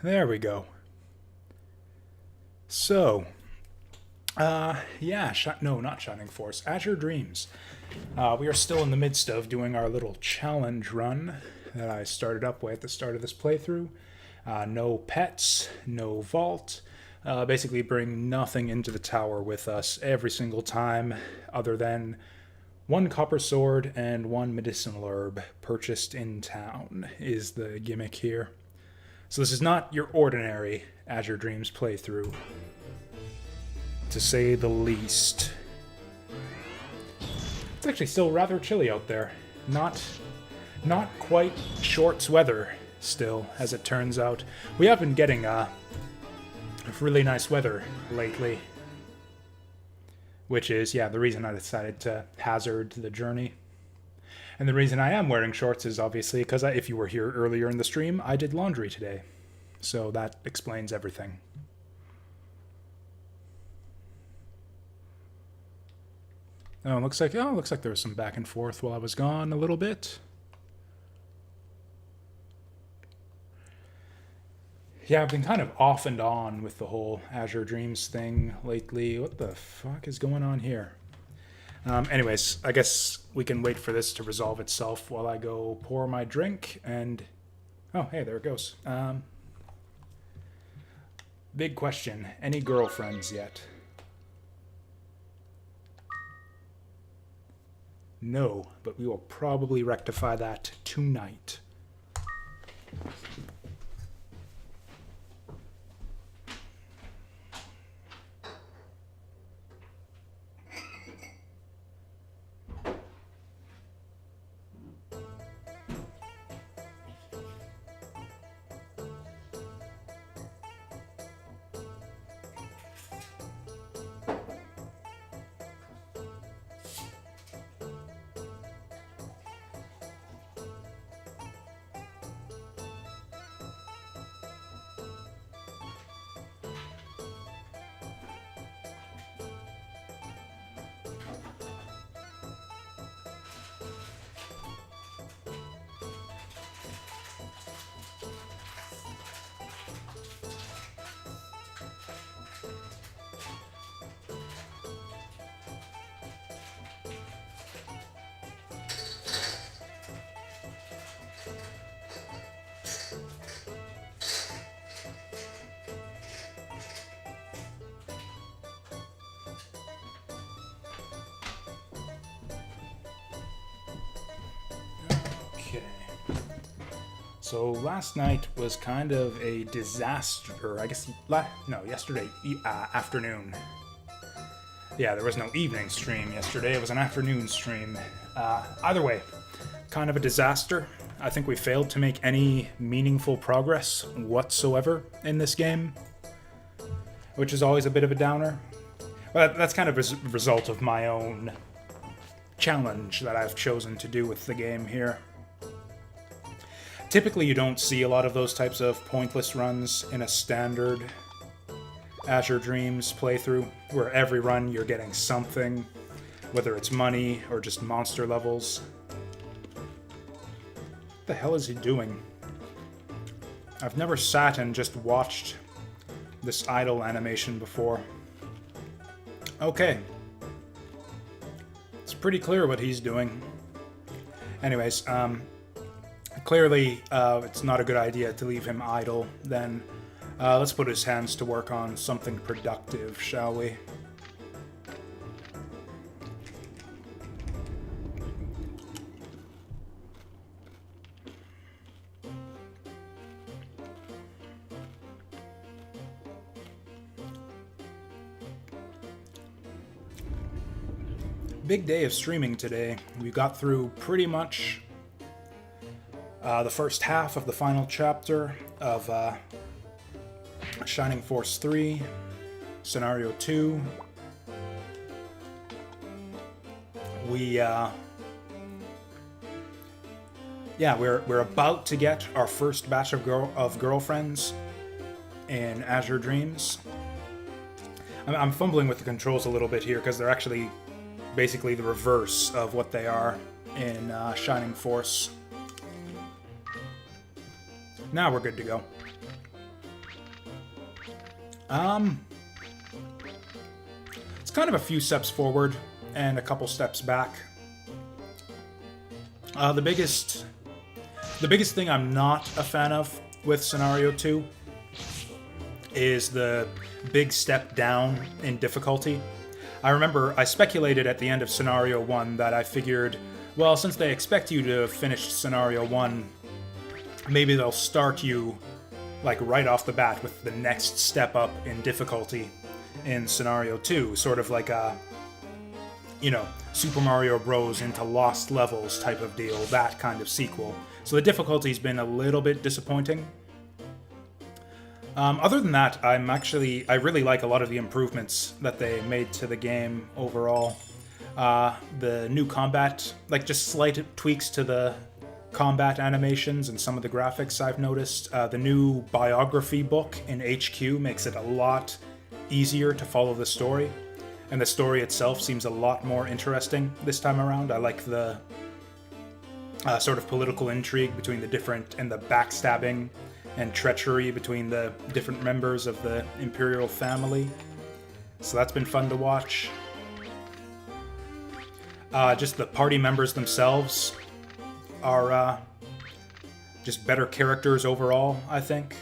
There we go. So, yeah, no, not Shining Force. Azure Dreams. We are still in the midst of doing our little challenge run that I started up with at the start of this playthrough. No pets, no vault. Basically, bring nothing into the tower with us every single time, other than one copper sword and one medicinal herb purchased in town, is the gimmick here. So, this is not your ordinary Azure Dreams playthrough, to say the least. It's actually still rather chilly out there. Not quite shorts weather still, as it turns out. We have been getting really nice weather lately, which is, yeah, the reason I decided to hazard the journey. And the reason I am wearing shorts is obviously because if you were here earlier in the stream, I did laundry today. So that explains everything. Oh, looks like there was some back and forth while I was gone a little bit. Yeah, I've been kind of off and on with the whole Azure Dreams thing lately. What the fuck is going on here? Anyways, I guess we can wait for this to resolve itself while I go pour my drink and... Oh, hey, there it goes. Big question. Any girlfriends yet? No, but we will probably rectify that tonight. Okay. So last night was kind of a disaster, or I guess, yesterday afternoon. Yeah, there was no evening stream yesterday, it was an afternoon stream. Either way, kind of a disaster. I think we failed to make any meaningful progress whatsoever in this game, which is always a bit of a downer. Well, that's kind of a result of my own challenge that I've chosen to do with the game here. Typically, you don't see a lot of those types of pointless runs in a standard Azure Dreams playthrough, where every run you're getting something, whether it's money or just monster levels. What the hell is he doing? I've never sat and just watched this idle animation before. Okay. It's pretty clear what he's doing. Anyways, clearly, it's not a good idea to leave him idle, then let's put his hands to work on something productive, shall we? Big day of streaming today. We got through pretty much the first half of the final chapter of Shining Force 3, Scenario 2. We're about to get our first batch of girlfriends in Azure Dreams. I'm fumbling with the controls a little bit here because they're actually basically the reverse of what they are in Shining Force. Now we're good to go. It's kind of a few steps forward and a couple steps back. The biggest thing I'm not a fan of with Scenario 2 is the big step down in difficulty. I remember I speculated at the end of Scenario 1 that I figured, well, since they expect you to finish Scenario 1, maybe they'll start you like right off the bat with the next step up in difficulty in Scenario 2, sort of like a, Super Mario Bros. Into Lost Levels type of deal, that kind of sequel. So the difficulty's been a little bit disappointing. Other than that, I really like a lot of the improvements that they made to the game overall. The new combat, like just slight tweaks to the combat animations and some of the graphics I've noticed. The new biography book in HQ makes it a lot easier to follow the story, and the story itself seems a lot more interesting this time around. I like the sort of political intrigue between the different, and the backstabbing and treachery between the different members of the Imperial family. So that's been fun to watch. Just the party members themselves are just better characters overall, I think.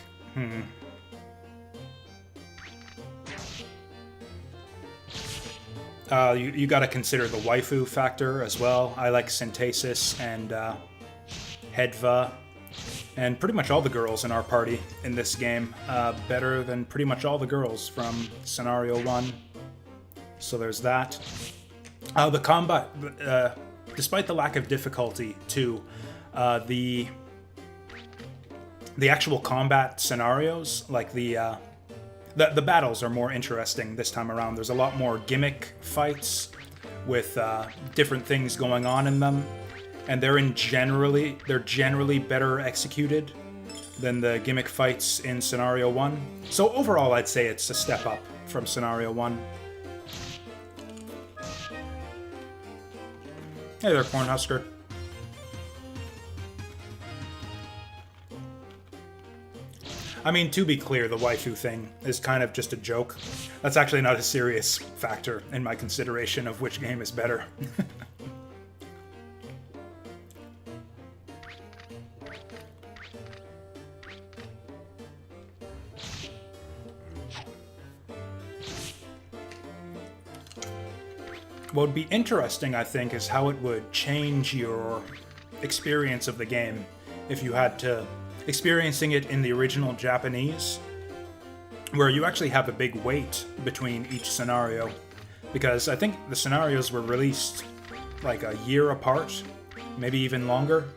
You gotta consider the waifu factor as well. I like Synthesis and Hedva, and pretty much all the girls in our party in this game. Better than pretty much all the girls from Scenario 1. So there's that. The combat, despite the lack of difficulty too, the actual combat scenarios, like the battles are more interesting this time around. There's a lot more gimmick fights with different things going on in them, and they're generally better executed than the gimmick fights in Scenario 1. So overall, I'd say it's a step up from Scenario 1. Hey there, Cornhusker. I mean, to be clear, the waifu thing is kind of just a joke. That's actually not a serious factor in my consideration of which game is better. What would be interesting, I think, is how it would change your experience of the game if you had to experiencing it in the original Japanese, where you actually have a big wait between each scenario, because I think the scenarios were released like a year apart, maybe even longer.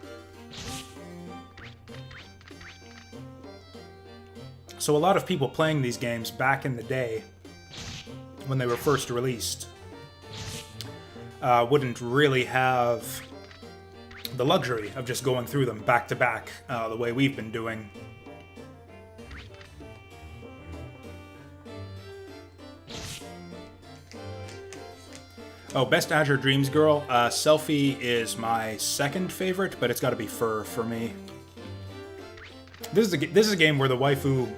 So a lot of people playing these games back in the day, when they were first released, wouldn't really have the luxury of just going through them back to back the way we've been doing. Oh, Best Azure Dreams Girl. Selfie is my second favorite, but it's got to be Fur for me. This is a game where the waifu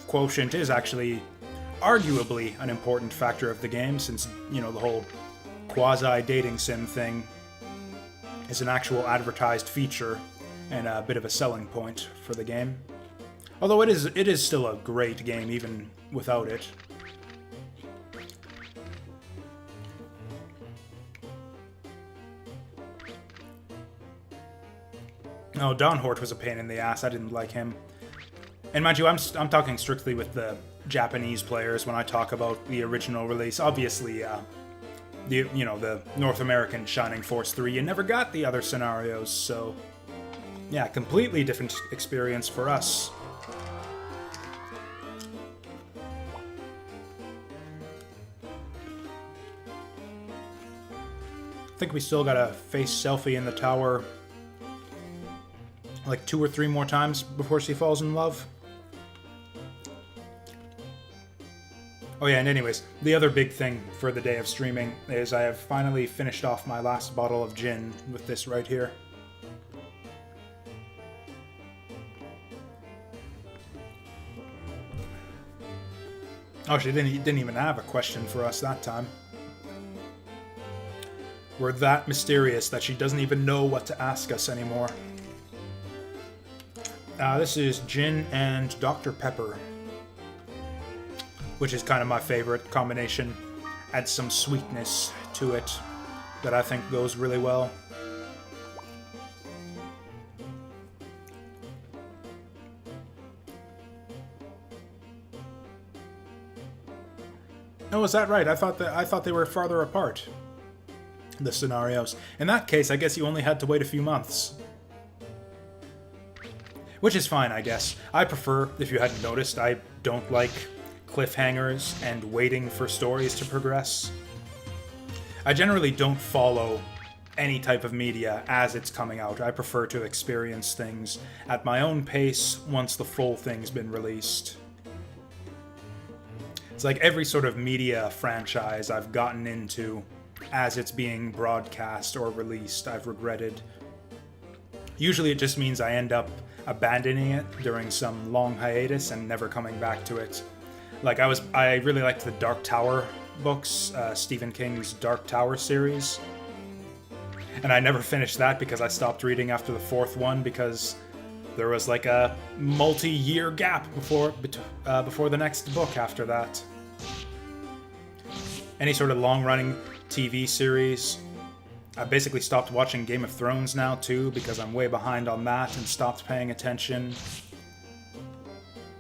quotient is actually arguably an important factor of the game, since, the whole quasi-dating sim thing is an actual advertised feature and a bit of a selling point for the game. Although it is still a great game even without it. Oh, Don Hort was a pain in the ass. I didn't like him. And mind you, I'm talking strictly with the Japanese players when I talk about the original release. Obviously, the North American Shining Force 3, you never got the other scenarios, so yeah, completely different experience for us. I think we still gotta face Selfie in the tower like 2 or 3 more times before she falls in love. Oh yeah, and anyways, the other big thing for the day of streaming is I have finally finished off my last bottle of gin with this right here. Oh, she didn't even have a question for us that time. We're that mysterious that she doesn't even know what to ask us anymore. This is gin and Dr. Pepper, which is kind of my favorite combination. Adds some sweetness to it that I think goes really well. Oh, is that right? I thought they were farther apart, the scenarios. In that case, I guess you only had to wait a few months. Which is fine, I guess. I prefer, if you hadn't noticed, I don't like cliffhangers and waiting for stories to progress. I generally don't follow any type of media as it's coming out. I prefer to experience things at my own pace once the full thing's been released. It's like every sort of media franchise I've gotten into as it's being broadcast or released, I've regretted. Usually it just means I end up abandoning it during some long hiatus and never coming back to it. Like I really liked the Dark Tower books, Stephen King's Dark Tower series. And I never finished that because I stopped reading after the fourth one because there was like a multi-year gap before the next book after that. Any sort of long-running TV series. I basically stopped watching Game of Thrones now too because I'm way behind on that and stopped paying attention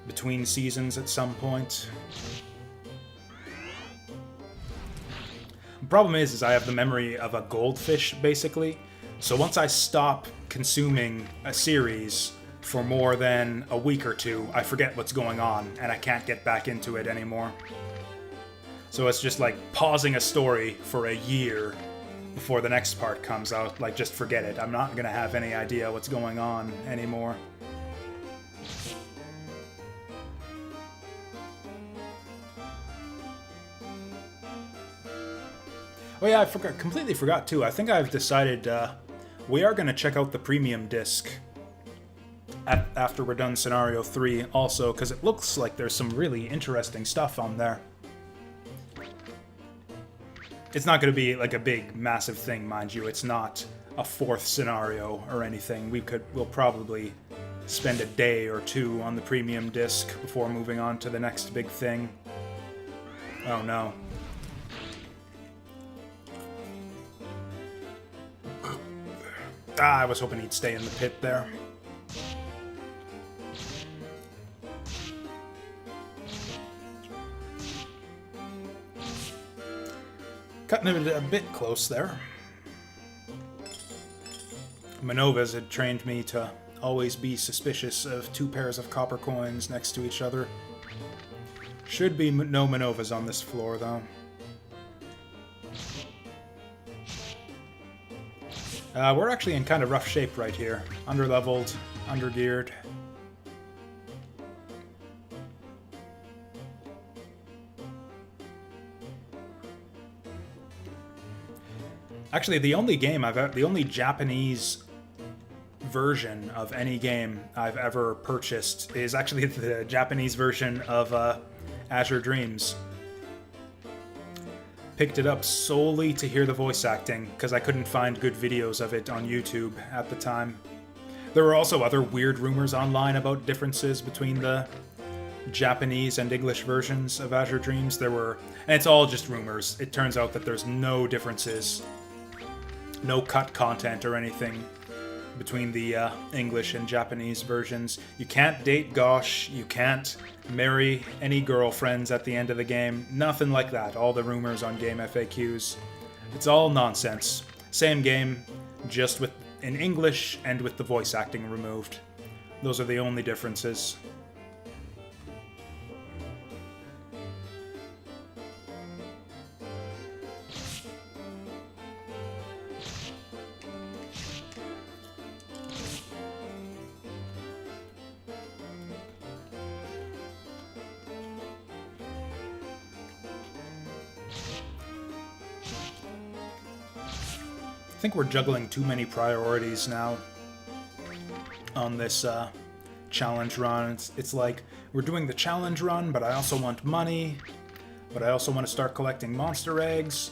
between seasons at some point. The problem is I have the memory of a goldfish basically. So once I stop consuming a series for more than a week or two, I forget what's going on and I can't get back into it anymore. So it's just like pausing a story for a year before the next part comes out. Like, just forget it. I'm not gonna have any idea what's going on anymore. Oh yeah, completely forgot too. I think I've decided we are gonna check out the premium disc after we're done Scenario 3 also, because it looks like there's some really interesting stuff on there. It's not going to be like a big, massive thing, mind you. It's not a fourth scenario or anything. We'll probably spend a day or two on the premium disc before moving on to the next big thing. Oh no. I was hoping he'd stay in the pit there. Cutting it a bit close there. Minovas had trained me to always be suspicious of two pairs of copper coins next to each other. Should be no Minovas on this floor, though. We're actually in kind of rough shape right here. Underleveled, undergeared. Actually, the only Japanese version of any game I've ever purchased is actually the Japanese version of Azure Dreams. Picked it up solely to hear the voice acting, because I couldn't find good videos of it on YouTube at the time. There were also other weird rumors online about differences between the Japanese and English versions of Azure Dreams. And it's all just rumors. It turns out that there's no differences. No cut content or anything between the English and Japanese versions. You can't date Gosh, you can't marry any girlfriends at the end of the game. Nothing like that. All the rumors on game FAQs. It's all nonsense. Same game, just in English and with the voice acting removed. Those are the only differences. I think we're juggling too many priorities now on this challenge run. It's like we're doing the challenge run, but I also want money, But I also want to start collecting monster eggs.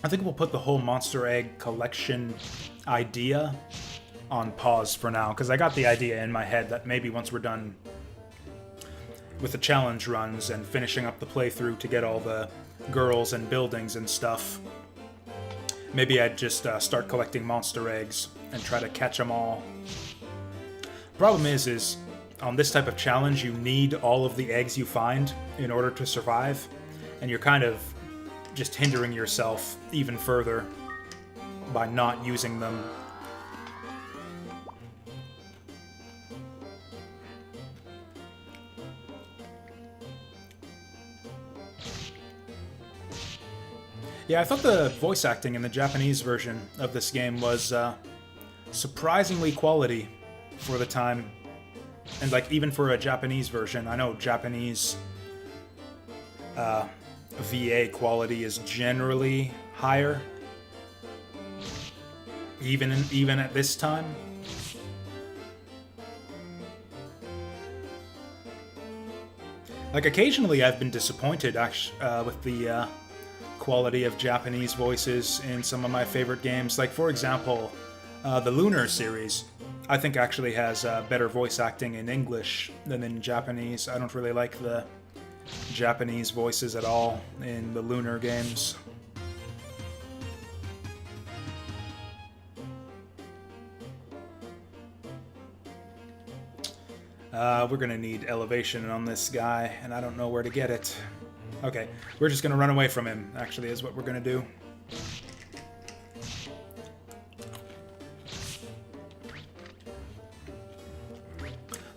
I think we'll put the whole monster egg collection idea on pause for now, because I got the idea in my head that maybe once we're done with the challenge runs and finishing up the playthrough to get all the girls and buildings and stuff, maybe I'd just start collecting monster eggs and try to catch them all. Problem is on this type of challenge, you need all of the eggs you find in order to survive, and you're kind of just hindering yourself even further by not using them. Yeah, I thought the voice acting in the Japanese version of this game was surprisingly quality for the time. And like, even for a Japanese version, I know Japanese VA quality is generally higher, even at this time. Like, occasionally I've been disappointed with the quality of Japanese voices in some of my favorite games. Like, for example, the Lunar series, I think actually has better voice acting in English than in Japanese. I don't really like the Japanese voices at all in the Lunar games. We're gonna need elevation on this guy, and I don't know where to get it. Okay, we're just gonna run away from him, actually, is what we're gonna do.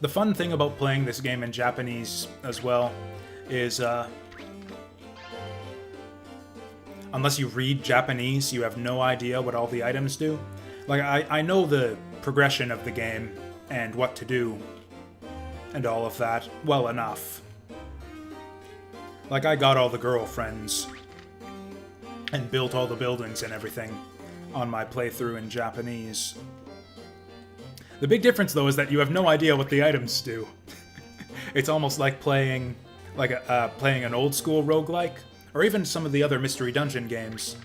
The fun thing about playing this game in Japanese as well is, unless you read Japanese, you have no idea what all the items do. Like, I know the progression of the game and what to do and all of that well enough. Like, I got all the girlfriends and built all the buildings and everything on my playthrough in Japanese. The big difference, though, is that you have no idea what the items do. It's almost like playing an old-school roguelike, or even some of the other Mystery Dungeon games.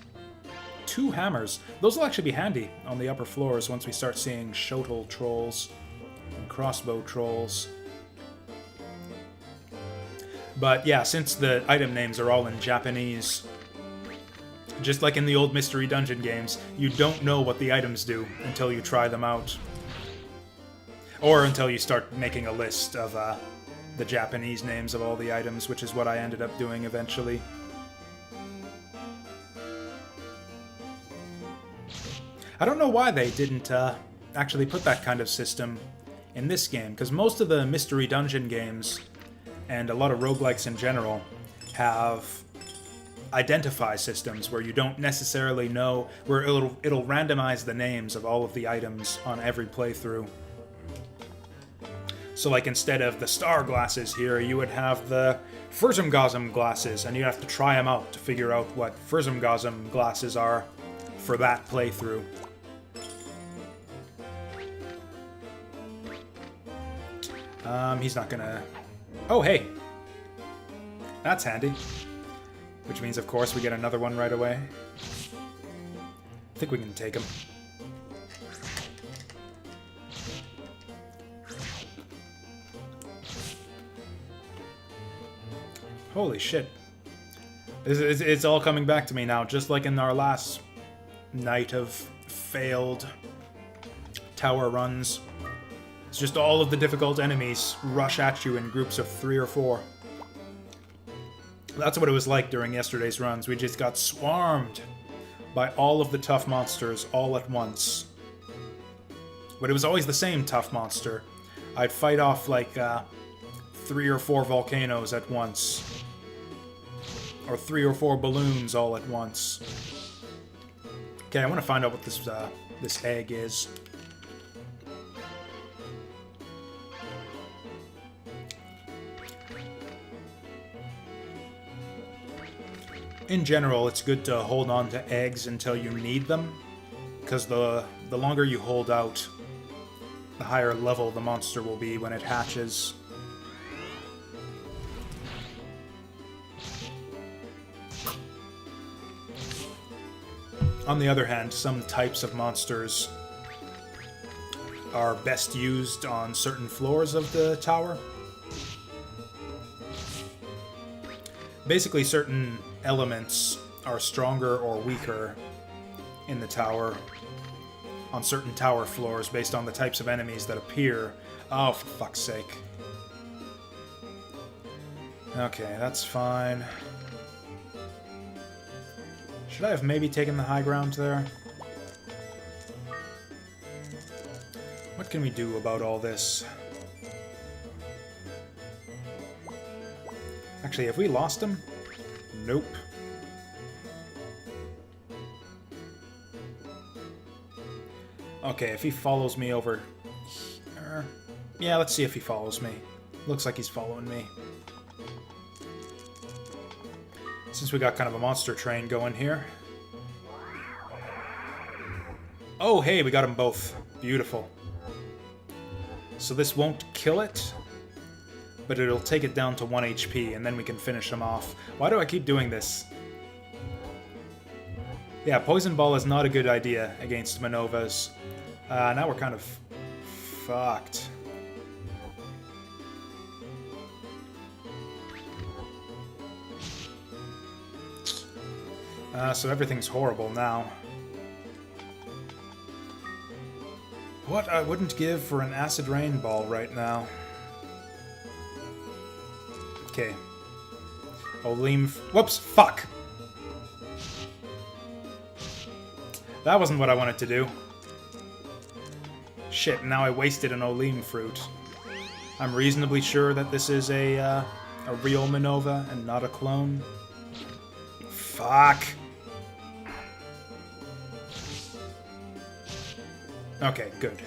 2 hammers. Those will actually be handy on the upper floors once we start seeing shotl trolls and crossbow trolls. But yeah, since the item names are all in Japanese, just like in the old Mystery Dungeon games, you don't know what the items do until you try them out. Or until you start making a list of the Japanese names of all the items, which is what I ended up doing eventually. I don't know why they didn't actually put that kind of system in this game, because most of the Mystery Dungeon games, and a lot of roguelikes in general, have identify systems where you don't necessarily know, where it'll randomize the names of all of the items on every playthrough. So, like, instead of the star glasses here, you would have the Furzumgazum glasses, and you'd have to try them out to figure out what Furzumgazum glasses are for that playthrough. He's not gonna... Oh, hey! That's handy. Which means, of course, we get another one right away. I think we can take him. Holy shit. It's all coming back to me now, just like in our last night of failed tower runs. It's just all of the difficult enemies rush at you in groups of 3 or 4. That's what it was like during yesterday's runs. We just got swarmed by all of the tough monsters all at once. But it was always the same tough monster. I'd fight off like 3 or 4 volcanoes at once. Or 3 or 4 balloons all at once. Okay, I want to find out what this egg is. In general, it's good to hold on to eggs until you need them, because the longer you hold out, the higher level the monster will be when it hatches. On the other hand, some types of monsters are best used on certain floors of the tower. Basically, certain elements are stronger or weaker in the tower on certain tower floors based on the types of enemies that appear. Oh, for fuck's sake. Okay, that's fine. Should I have maybe taken the high ground there? What can we do about all this? Actually, have we lost him? Nope. Okay, if he follows me over here... Yeah, let's see if he follows me. Looks like he's following me. Since we got kind of a monster train going here. Oh, hey, we got them both. Beautiful. So this won't kill it, but it'll take it down to 1 HP, and then we can finish him off. Why do I keep doing this? Yeah, Poison Ball is not a good idea against Minovas. Now we're kind of fucked. So everything's horrible now. What I wouldn't give for an Acid Rain Ball right now. Okay. Olim... Whoops! Fuck! That wasn't what I wanted to do. Shit, now I wasted an Olim fruit. I'm reasonably sure that this is a real Minova and not a clone. Fuck! Okay, good.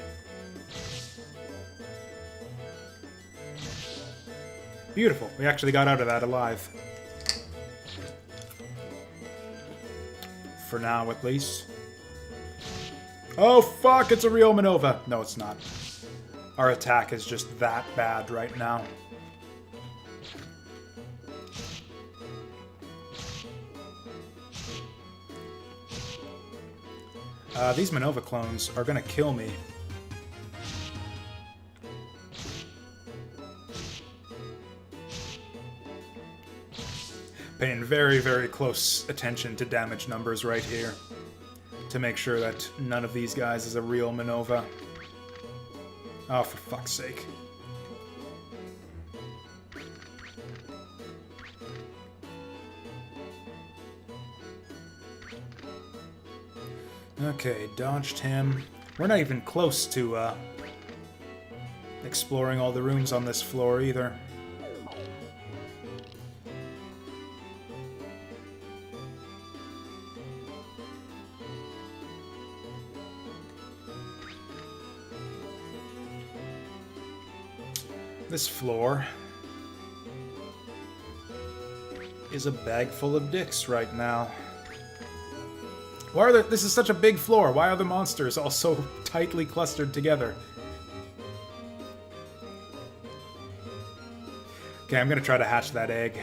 Beautiful. We actually got out of that alive. For now, at least. Oh, fuck! It's a real Minova! No, it's not. Our attack is just that bad right now. These Minova clones are gonna kill me. Paying very, very close attention to damage numbers right here to make sure that none of these guys is a real Minova. Oh, for fuck's sake. Okay, dodged him. We're not even close to exploring all the rooms on this floor either. This floor is a bag full of dicks right now. Why are there... This is such a big floor. Why are the monsters all so tightly clustered together? Okay, I'm gonna try to hatch that egg.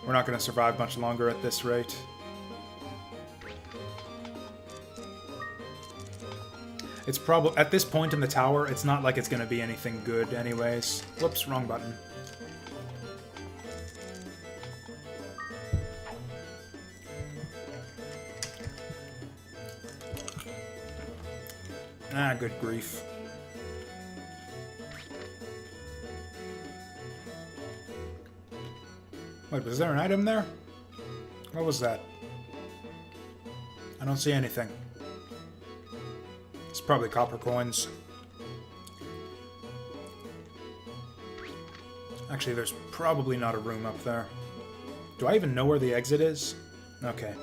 We're not gonna survive much longer at this rate. It's probably... At this point in the tower, it's not like it's gonna be anything good anyways. Whoops, wrong button. Ah, good grief. Wait, was there an item there? What was that? I don't see anything. It's probably copper coins. Actually, there's probably not a room up there. Do I even know where the exit is? Okay.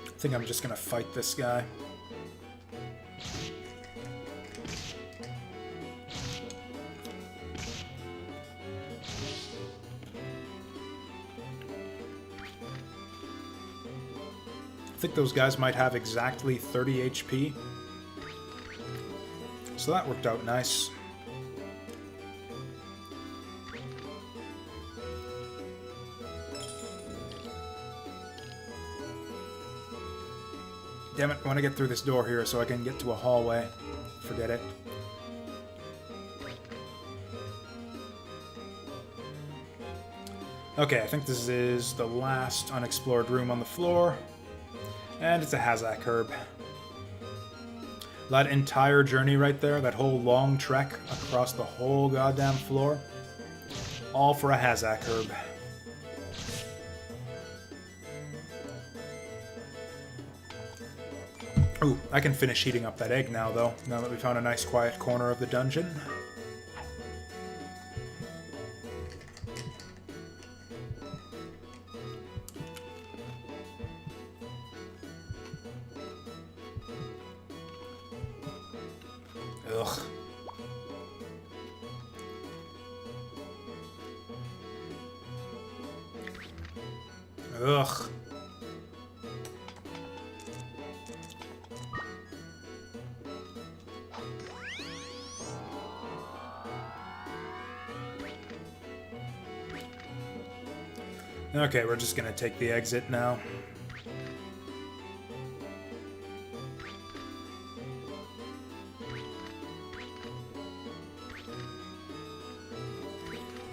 I think I'm just gonna fight this guy. I think those guys might have exactly 30 HP. So that worked out nice. Damn it, I want to get through this door here so I can get to a hallway. Forget it. Okay, I think this is the last unexplored room on the floor. And it's a Hazak Herb. That entire journey right there, that whole long trek across the whole goddamn floor, all for a Hazak Herb. Ooh, I can finish heating up that egg now, though, now that we found a nice quiet corner of the dungeon. Ugh. Ugh. Okay, we're just gonna take the exit now.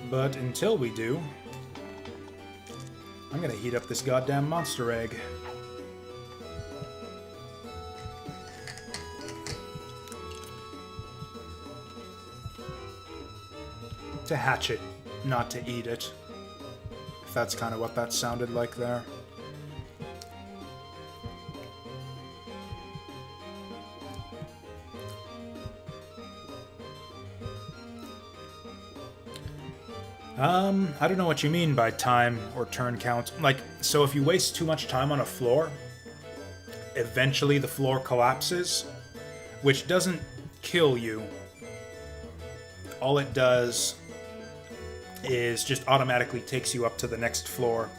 But until we do, I'm gonna heat up this goddamn monster egg. To hatch it, not to eat it. If that's kind of what that sounded like there. I don't know what you mean by time or turn count. Like, so if you waste too much time on a floor, eventually the floor collapses, which doesn't kill you. All it does is just automatically takes you up to the next floor.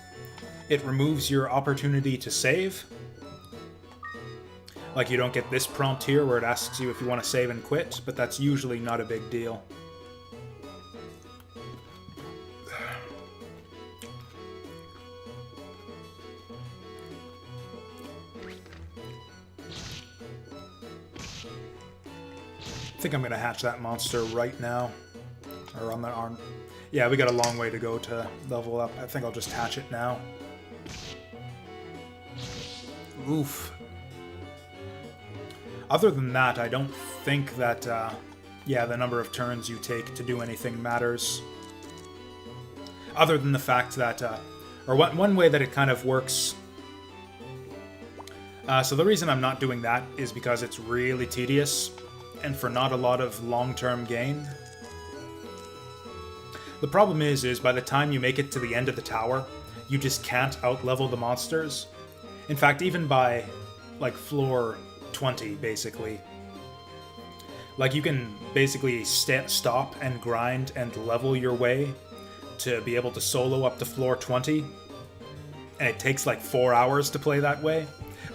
It removes your opportunity to save. Like, you don't get this prompt here where it asks you if you want to save and quit, but that's usually not a big deal. I think I'm gonna hatch that monster right now. Or on the arm. Yeah, we got a long way to go to level up. I think I'll just hatch it now. Oof. Other than that, I don't think that, yeah, the number of turns you take to do anything matters. Other than the fact that, or one way that it kind of works. So the reason I'm not doing that is because it's really tedious, and for not a lot of long-term gain. The problem is by the time you make it to the end of the tower, you just can't out-level the monsters. In fact, even by, like, floor 20, basically. Like, you can basically stop and grind and level your way to be able to solo up to floor 20. And it takes, like, 4 hours to play that way.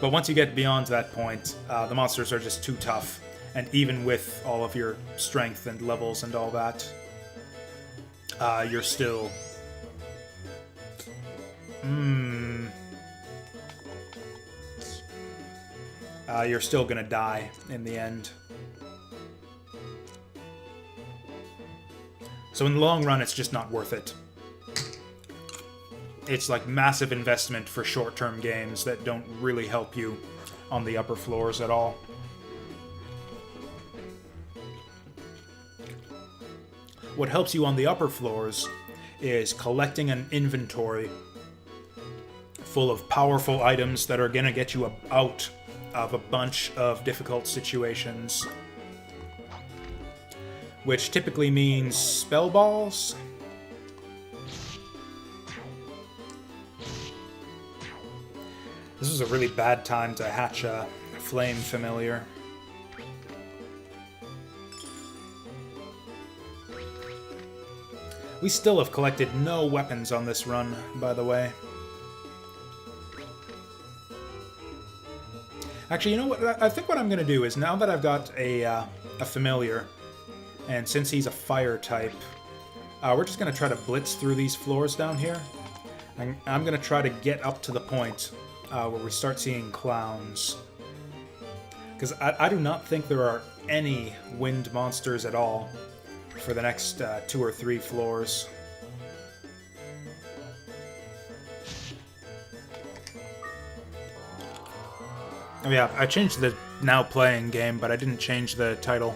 But once you get beyond that point, the monsters are just too tough. And even with all of your strength and levels and all that, you're still... you're still gonna die in the end. So in the long run, it's just not worth it. It's like massive investment for short-term games that don't really help you on the upper floors at all. What helps you on the upper floors is collecting an inventory full of powerful items that are gonna get you out of a bunch of difficult situations. Which typically means spell balls. This is a really bad time to hatch a flame familiar. We still have collected no weapons on this run, by the way. Actually, you know what? I think what I'm going to do is, now that I've got a familiar, and since he's a fire type, we're just going to try to blitz through these floors down here. And I'm going to try to get up to the point where we start seeing clowns. Because I do not think there are any wind monsters at all for the next 2 or 3 floors. Oh yeah, I changed the now playing game, but I didn't change the title.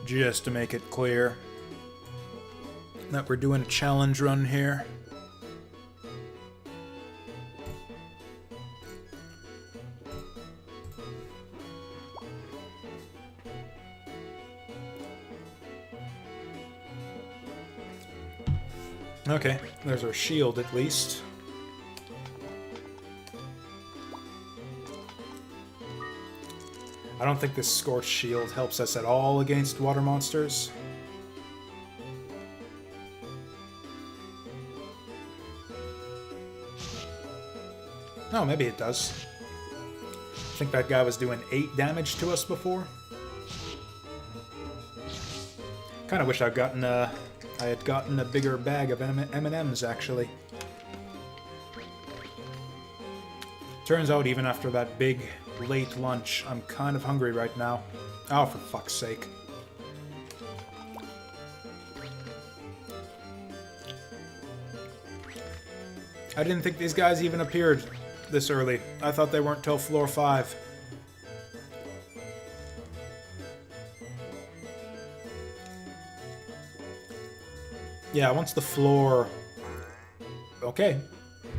Just to make it clear that we're doing a challenge run here. Okay, there's our shield at least. I don't think this Scorched Shield helps us at all against water monsters. Oh, maybe it does. I think that guy was doing 8 damage to us before. Kind of wish I had gotten a bigger bag of M&Ms, actually. Turns out, even after that big, late lunch, I'm kind of hungry right now. Oh, for fuck's sake. I didn't think these guys even appeared this early. I thought they weren't till floor 5. Yeah, once the floor... Okay.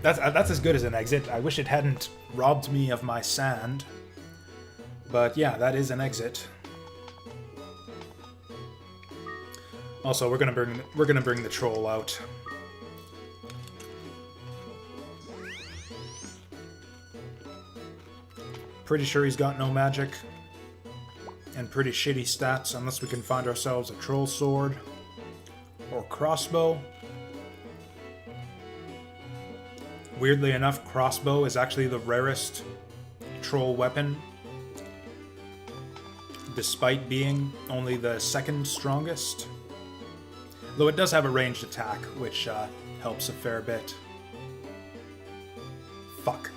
That's as good as an exit. I wish it hadn't robbed me of my sand. But yeah, that is an exit. Also, we're gonna bring the troll out. Pretty sure he's got no magic. And pretty shitty stats, unless we can find ourselves a troll sword. Or crossbow. Weirdly enough, crossbow is actually the rarest troll weapon, despite being only the 2nd strongest. Though it does have a ranged attack, which helps a fair bit. Fuck.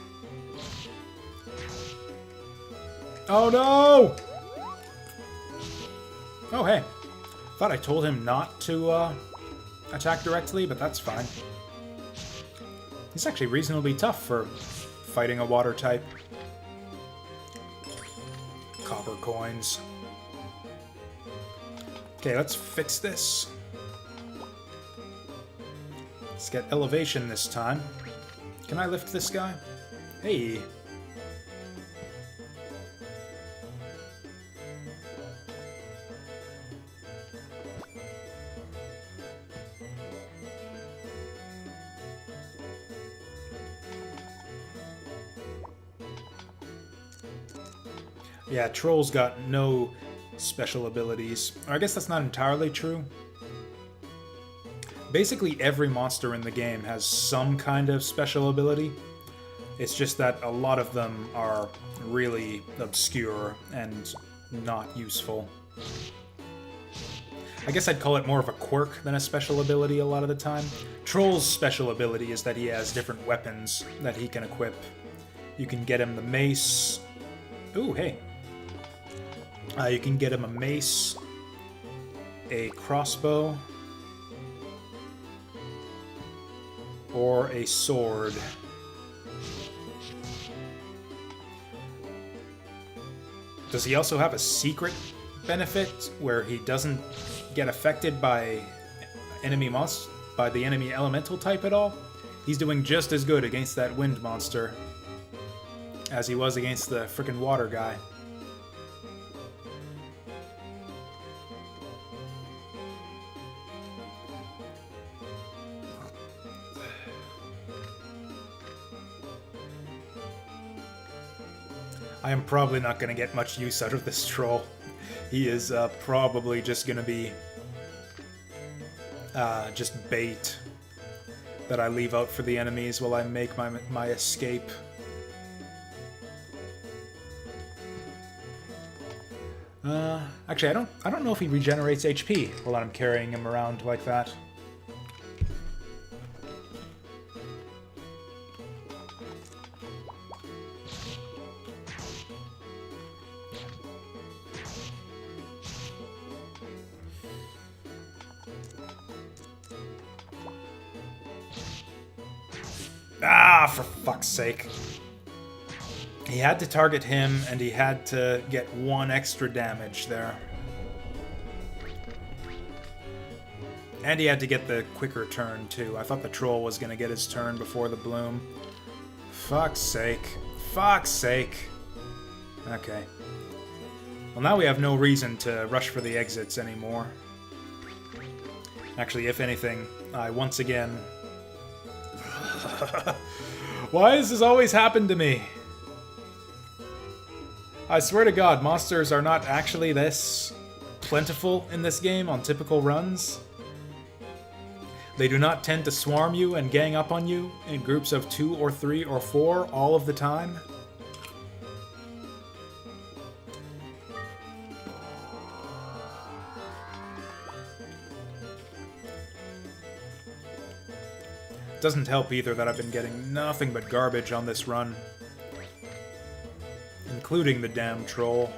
Oh no! Oh hey. Thought I told him not to attack directly, but that's fine. He's actually reasonably tough for fighting a water type. Copper coins. Okay, let's fix this. Let's get elevation this time. Can I lift this guy? Hey. Yeah, Troll's got no special abilities. Or I guess that's not entirely true. Basically every monster in the game has some kind of special ability. It's just that a lot of them are really obscure and not useful. I guess I'd call it more of a quirk than a special ability a lot of the time. Troll's special ability is that he has different weapons that he can equip. You can get him the mace. Ooh, hey. You can get him a mace, a crossbow, or a sword. Does he also have a secret benefit where he doesn't get affected by the enemy elemental type at all? He's doing just as good against that wind monster as he was against the frickin' water guy. I am probably not going to get much use out of this troll. He is probably just going to be just bait that I leave out for the enemies while I make my escape. Actually, I don't know if he regenerates HP while I'm carrying him around like that. Ah, for fuck's sake. He had to target him, and he had to get 1 extra damage there. And he had to get the quicker turn, too. I thought the troll was going to get his turn before the bloom. Fuck's sake. Fuck's sake. Okay. Well, now we have no reason to rush for the exits anymore. Actually, if anything, I once again... Why does this always happen to me? I swear to God, monsters are not actually this plentiful in this game on typical runs. They do not tend to swarm you and gang up on you in groups of 2 or 3 or 4 all of the time. Doesn't help either that I've been getting nothing but garbage on this run. Including the damn troll.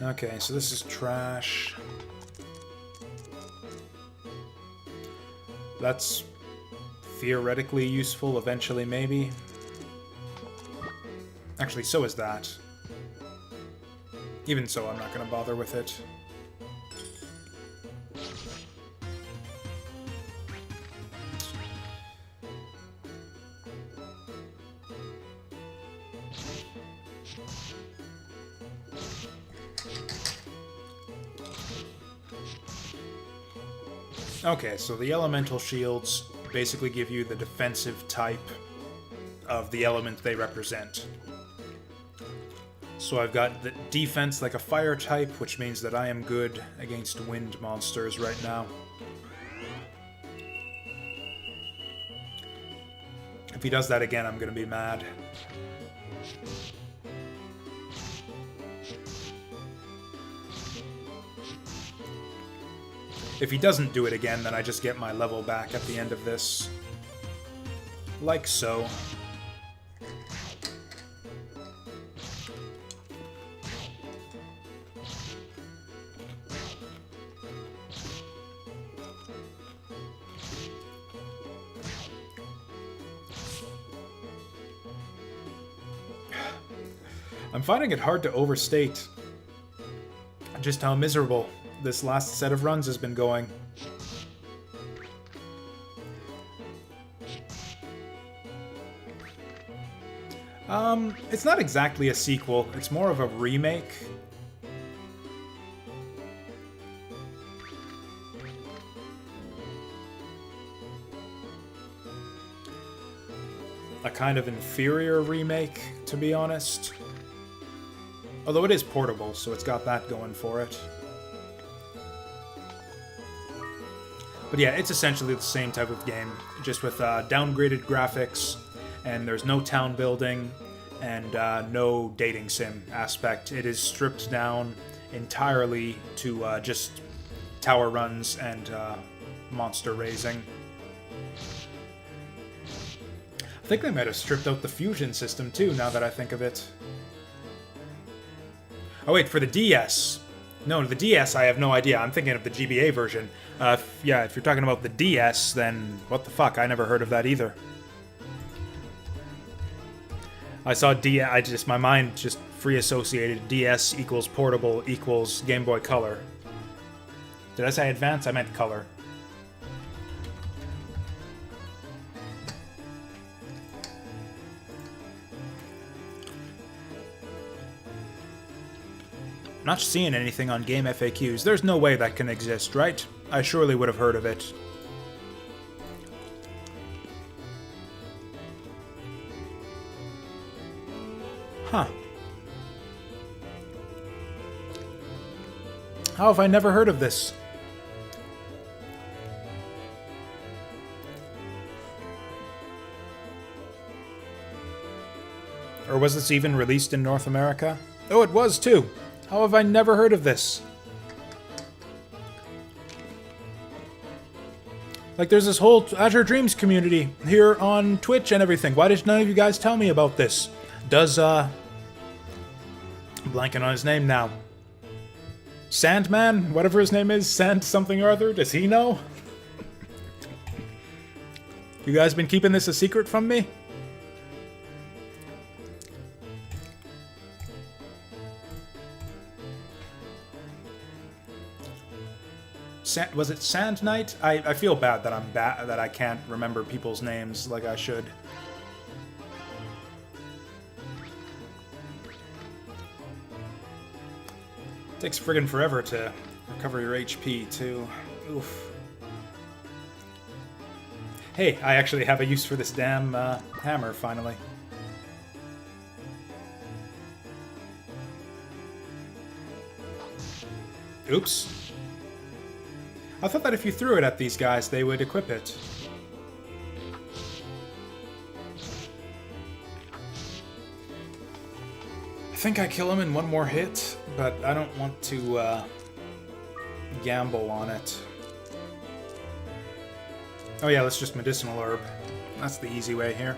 Okay, so this is trash. That's theoretically useful eventually, maybe. Actually, so is that. Even so, I'm not going to bother with it. Okay, so the elemental shields basically give you the defensive type of the element they represent. So I've got the defense like a fire type, which means that I am good against wind monsters right now. If he does that again, I'm gonna be mad. If he doesn't do it again, then I just get my level back at the end of this. Like so. I'm finding it hard to overstate just how miserable this last set of runs has been going. It's not exactly a sequel, it's more of a remake. A kind of inferior remake, to be honest. Although it is portable, so it's got that going for it. But yeah, it's essentially the same type of game, just with downgraded graphics, and there's no town building, and no dating sim aspect. It is stripped down entirely to just tower runs and monster raising. I think they might have stripped out the fusion system too, now that I think of it. Oh wait, for the DS. No, the DS I have no idea. I'm thinking of the GBA version. Yeah, if you're talking about the DS, then what the fuck? I never heard of that either. I saw my mind just free associated DS equals portable equals Game Boy Color. Did I say advance? I meant color. Not seeing anything on game FAQs. There's no way that can exist, right? I surely would have heard of it. Huh. How have I never heard of this? Or was this even released in North America? Oh, it was too! How have I never heard of this? Like, there's this whole Azure Dreams community here on Twitch and everything. Why did none of you guys tell me about this? Does, I'm blanking on his name now. Sandman? Whatever his name is? Sand something or other? Does he know? You guys been keeping this a secret from me? Was it Sand Knight? I feel bad that that I can't remember people's names like I should. Takes friggin' forever to recover your HP too. Oof. Hey, I actually have a use for this damn hammer finally. Oops. I thought that if you threw it at these guys, they would equip it. I think I kill him in one more hit, but I don't want to gamble on it. Oh yeah, let's just Medicinal Herb. That's the easy way here.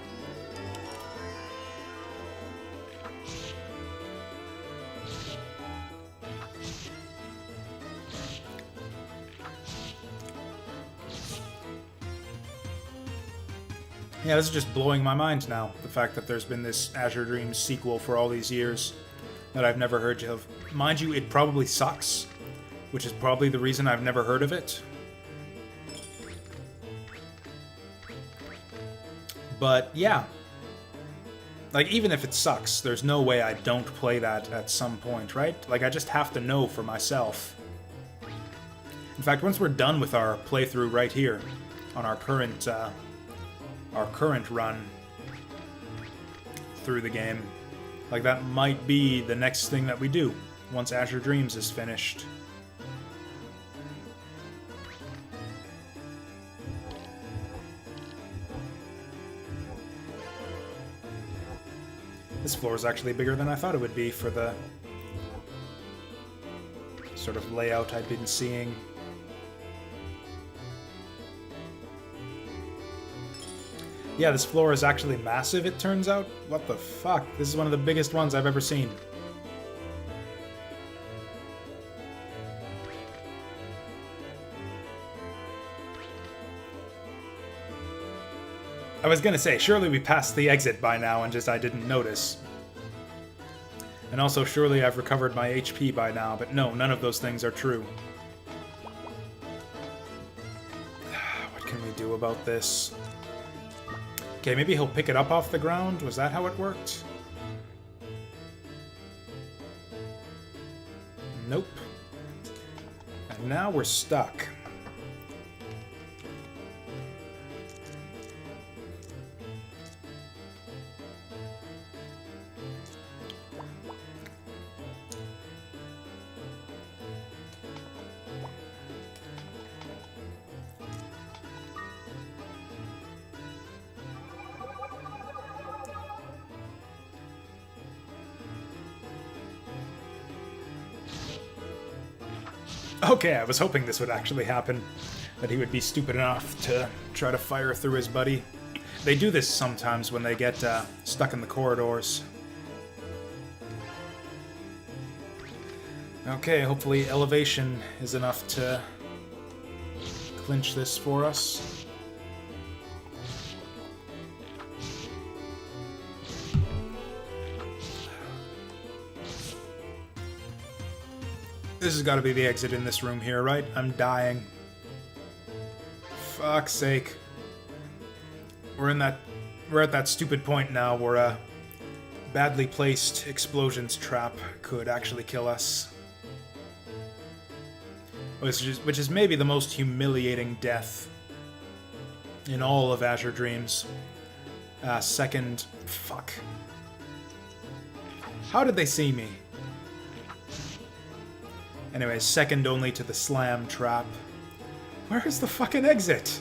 Yeah, this is just blowing my mind now. The fact that there's been this Azure Dreams sequel for all these years that I've never heard of. Mind you, it probably sucks, which is probably the reason I've never heard of it. But yeah. Like, even if it sucks, there's no way I don't play that at some point, right? Like, I just have to know for myself. In fact, once we're done with our playthrough right here, on our current run through the game, like, that might be the next thing that we do once Azure Dreams is finished. This floor is actually bigger than I thought it would be for the sort of layout I've been seeing. Yeah, this floor is actually massive, it turns out. What the fuck? This is one of the biggest ones I've ever seen. I was gonna say, surely we passed the exit by now and just I didn't notice. And also, surely I've recovered my HP by now, but no, none of those things are true. What can we do about this? Okay, maybe he'll pick it up off the ground? Was that how it worked? Nope. And now we're stuck. Okay, I was hoping this would actually happen. That he would be stupid enough to try to fire through his buddy. They do this sometimes when they get stuck in the corridors. Okay, hopefully elevation is enough to clinch this for us. This has got to be the exit in this room here, right? I'm dying. Fuck's sake. We're at that stupid point now where a badly placed explosions trap could actually kill us. Which is maybe the most humiliating death in all of Azure Dreams. Second... Fuck. How did they see me? Anyway, second only to the slam trap. Where's the fucking exit?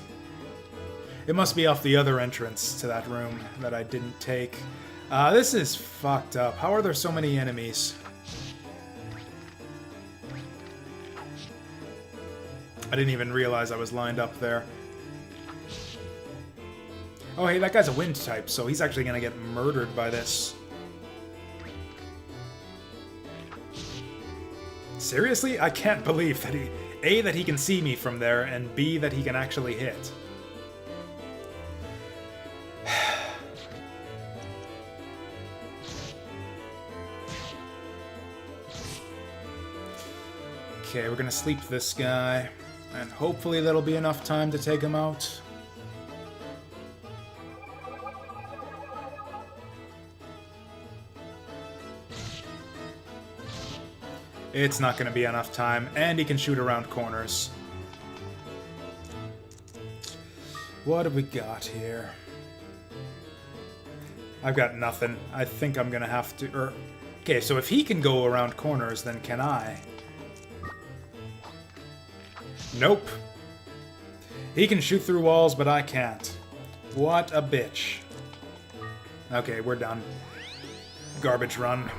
It must be off the other entrance to that room that I didn't take. This is fucked up. How are there so many enemies? I didn't even realize I was lined up there. Oh, hey, that guy's a wind type, so he's actually gonna get murdered by this. Seriously? I can't believe that A, that he can see me from there, and B, that he can actually hit. Okay, we're gonna sleep this guy, and hopefully that'll be enough time to take him out. It's not gonna be enough time, and he can shoot around corners. What have we got here? I've got nothing. I think I'm gonna have to... Okay, so if he can go around corners, then can I? Nope. He can shoot through walls, but I can't. What a bitch. Okay, we're done. Garbage run.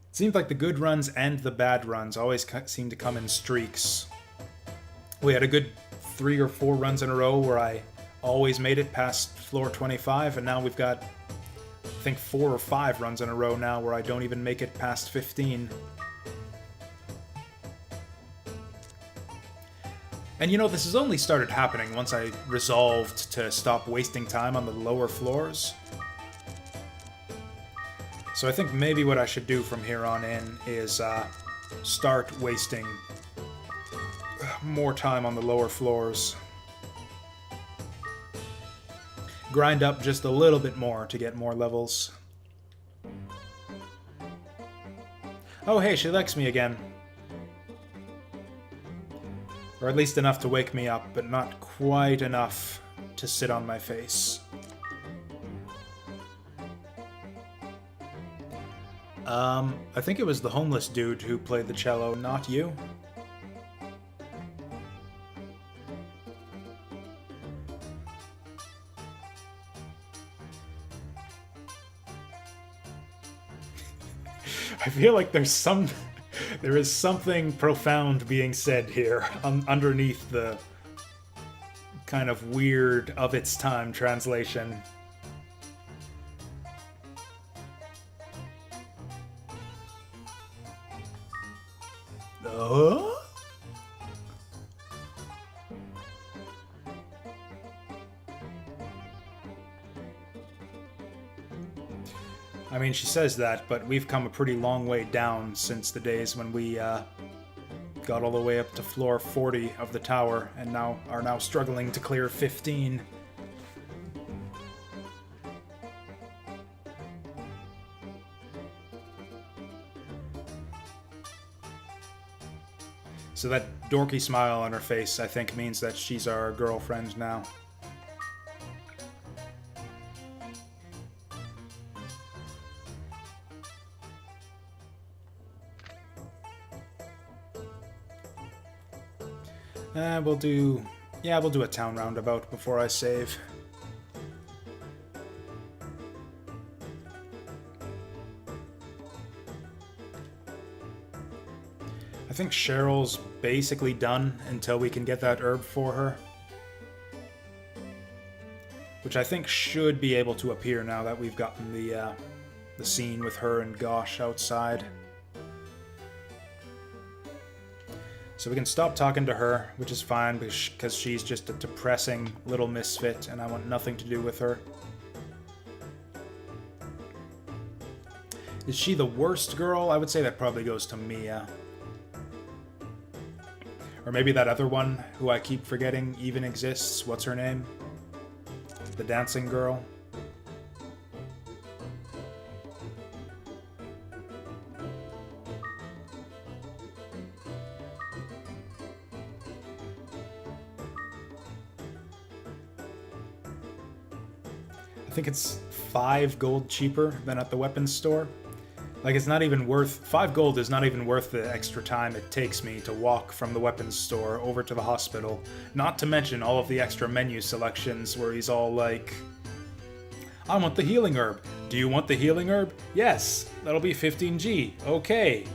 It seems like the good runs and the bad runs always seem to come in streaks. We had a good 3 or 4 runs in a row where I always made it past floor 25, and now we've got, I think, 4 or 5 runs in a row now where I don't even make it past 15. And you know, this has only started happening once I resolved to stop wasting time on the lower floors. So I think maybe what I should do from here on in is start wasting more time on the lower floors. Grind up just a little bit more to get more levels. Oh hey, she likes me again. Or at least enough to wake me up, but not quite enough to sit on my face. I think it was the homeless dude who played the cello, not you. I feel like there is something profound being said here underneath the kind of weird of its time translation. I mean, she says that, but we've come a pretty long way down since the days when we got all the way up to floor 40 of the tower, and are now struggling to clear 15. So that dorky smile on her face, I think, means that she's our girlfriend now. We'll do a town roundabout before I save. I think Cheryl's basically done until we can get that herb for her. Which I think should be able to appear now that we've gotten the scene with her and Gosh outside. So we can stop talking to her, which is fine, because she's just a depressing little misfit, and I want nothing to do with her. Is she the worst girl? I would say that probably goes to Mia. Or maybe that other one, who I keep forgetting even exists. What's her name? The dancing girl? I think it's 5 gold cheaper than at the weapons store. Like, it's not even worth... 5 gold is not even worth the extra time it takes me to walk from the weapons store over to the hospital. Not to mention all of the extra menu selections where he's all like... I want the healing herb. Do you want the healing herb? Yes, that'll be 15G. Okay.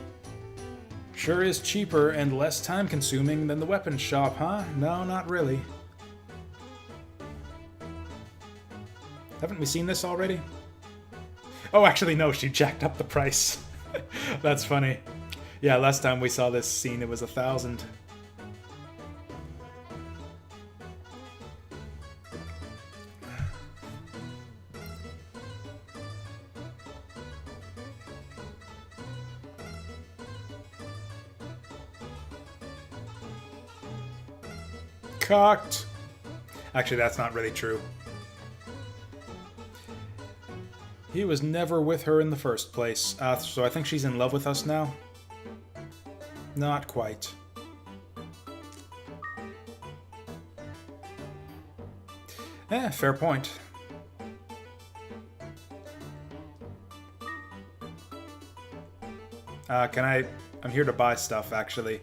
Sure is cheaper and less time consuming than the weapons shop, huh? No, not really. Haven't we seen this already? Oh, actually, no, she jacked up the price. That's funny. Yeah, last time we saw this scene, it was 1,000. Cocked. Actually, that's not really true. He was never with her in the first place, so I think she's in love with us now? Not quite. Fair point. I'm here to buy stuff, actually.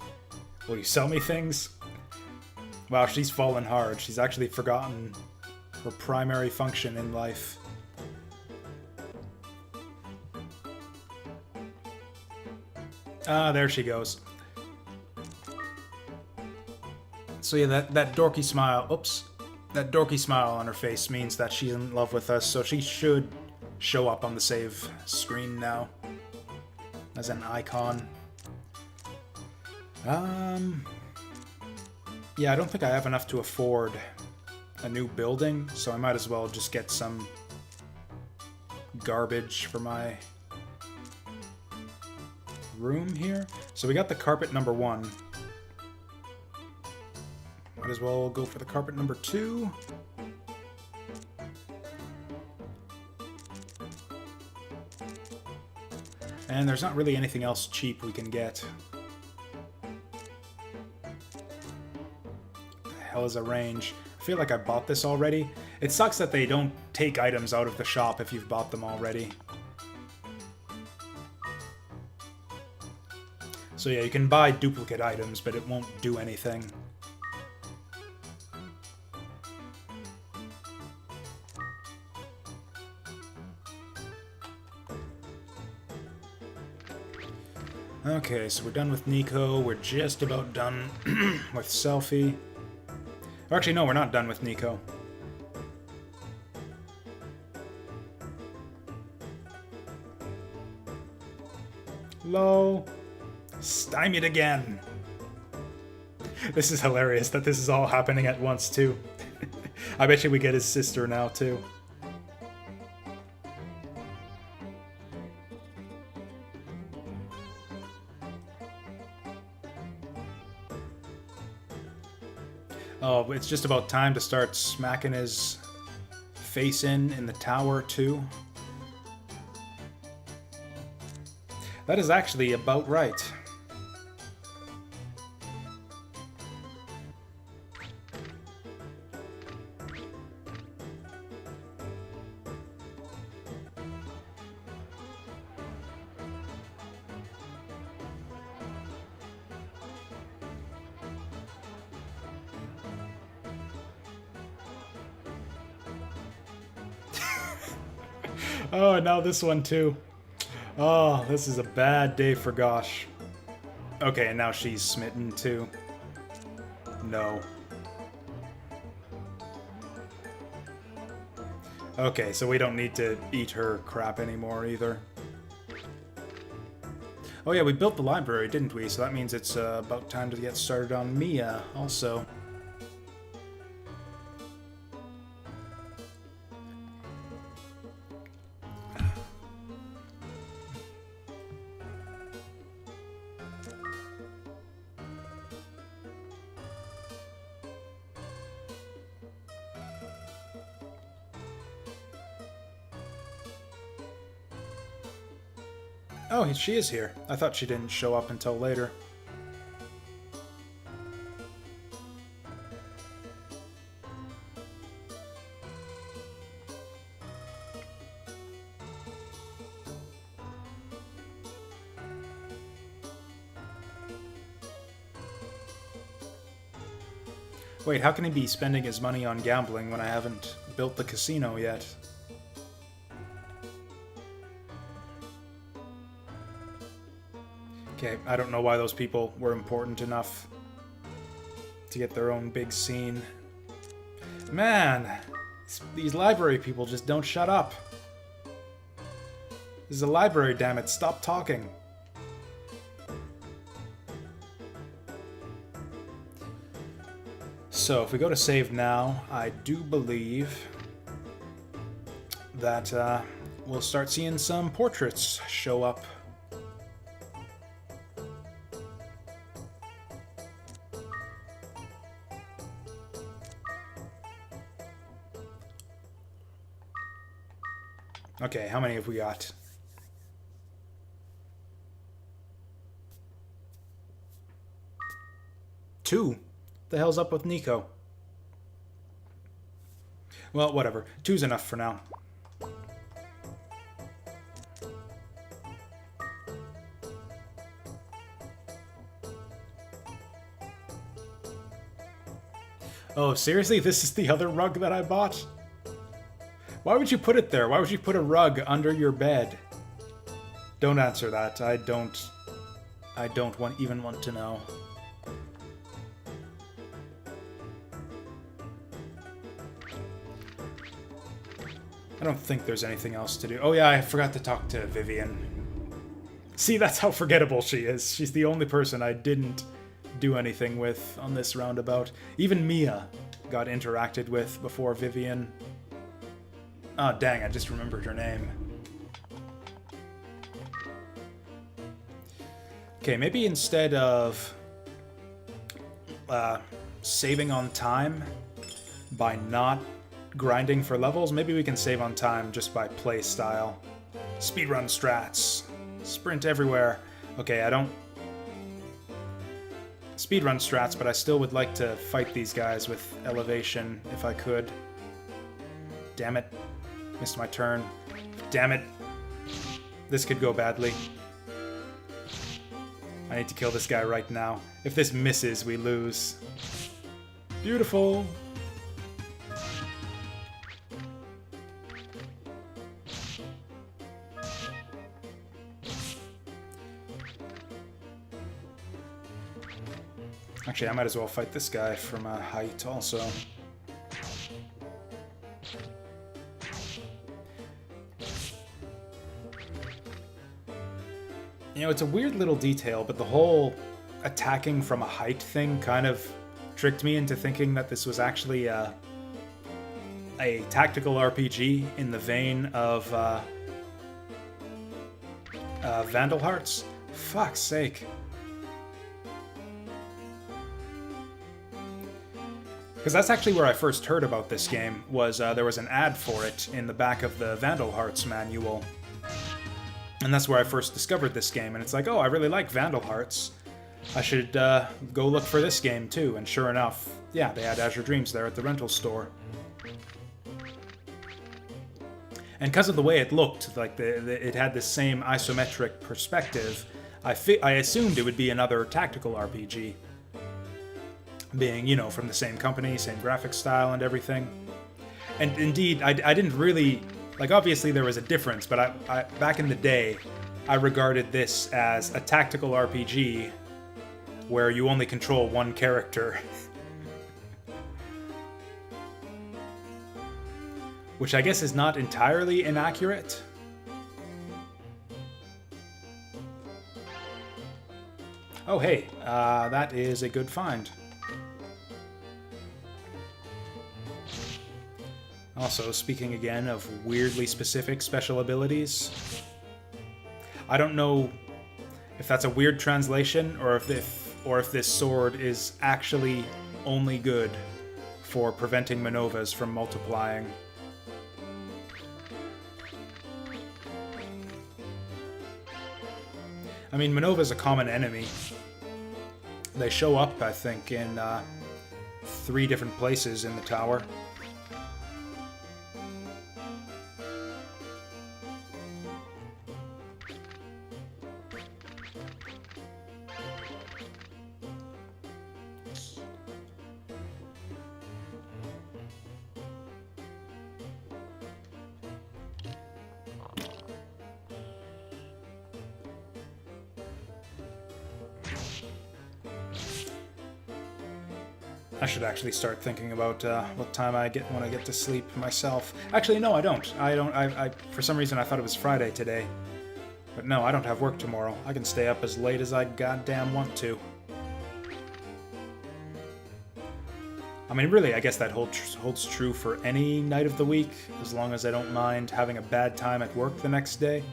Will you sell me things? Wow, she's fallen hard. She's actually forgotten her primary function in life. Ah, there she goes. So yeah, that dorky smile, oops. That dorky smile on her face means that she's in love with us, so she should show up on the save screen now. As an icon. Yeah, I don't think I have enough to afford a new building, so I might as well just get some garbage for my room here. So we got the carpet number 1. Might as well go for the carpet number 2. And there's not really anything else cheap we can get. What the hell is a range? I feel like I bought this already. It sucks that they don't take items out of the shop if you've bought them already. So yeah, you can buy duplicate items, but it won't do anything. Okay, so we're done with Nico. We're just about done with Selfie. Or actually, no, we're not done with Nico. Lol. Stymied again. This is hilarious that this is all happening at once, too. I bet you we get his sister now, too. Oh, it's just about time to start smacking his face in the tower, too. That is actually about right. Oh, and now this one too. Oh, this is a bad day for Gosh. Okay, and now she's smitten too. No. Okay, so we don't need to eat her crap anymore either. Oh yeah, we built the library, didn't we? So that means it's about time to get started on Mia also. Oh, she is here. I thought she didn't show up until later. Wait, how can he be spending his money on gambling when I haven't built the casino yet? Okay, I don't know why those people were important enough to get their own big scene. Man, these library people just don't shut up. This is a library, damn it. Stop talking. So, if we go to save now, I do believe that we'll start seeing some portraits show up. Okay, how many have we got? Two? The hell's up with Nico? Well, whatever. Two's enough for now. Oh, seriously? This is the other rug that I bought? Why would you put it there? Why would you put a rug under your bed? Don't answer that. I don't even want to know. I don't think there's anything else to do. Oh yeah, I forgot to talk to Vivian. See, that's how forgettable she is. She's the only person I didn't do anything with on this roundabout. Even Mia got interacted with before Vivian. Oh, dang, I just remembered her name. Okay, maybe instead of saving on time by not grinding for levels, maybe we can save on time just by play style. Speedrun strats. Sprint everywhere. Okay, I don't speedrun strats, but I still would like to fight these guys with elevation if I could. Damn it. Missed my turn. Damn it. This could go badly. I need to kill this guy right now. If this misses, we lose. Beautiful. Actually, I might as well fight this guy from a height also. You know, it's a weird little detail, but the whole attacking from a height thing kind of tricked me into thinking that this was actually a tactical RPG in the vein of Vandal Hearts. Fuck's sake. Because that's actually where I first heard about this game, was there was an ad for it in the back of the Vandal Hearts manual. And that's where I first discovered this game, and it's like, oh, I really like Vandal Hearts. I should go look for this game too, and sure enough, yeah, they had Azure Dreams there at the rental store. And because of the way it looked, like it had this same isometric perspective, I assumed it would be another tactical RPG. Being, you know, from the same company, same graphic style and everything. And indeed, I didn't really... Like, obviously there was a difference, but I back in the day, I regarded this as a tactical RPG where you only control one character. Which I guess is not entirely inaccurate. Oh, hey, that is a good find. Also, speaking again of weirdly specific special abilities, I don't know if that's a weird translation or if this sword is actually only good for preventing Manovas from multiplying. I mean, Manova's a common enemy. They show up, I think, in 3 different places in the tower. I should actually start thinking about what time I want to get to sleep myself. Actually, no, I don't. I for some reason I thought it was Friday today. But no, I don't have work tomorrow. I can stay up as late as I goddamn want to. I mean, really, I guess that holds true for any night of the week, as long as I don't mind having a bad time at work the next day.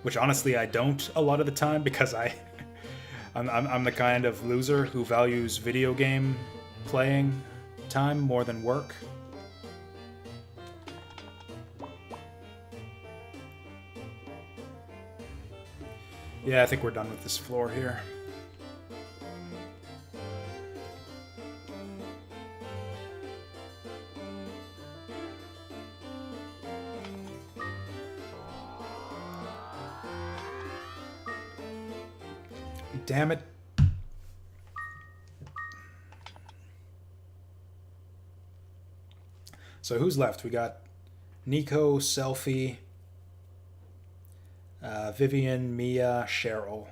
Which, honestly, I don't a lot of the time, because I'm the kind of loser who values video game playing time more than work. Yeah, I think we're done with this floor here. Damn it. So who's left? We got Nico, Selfie, Vivian, Mia, Cheryl.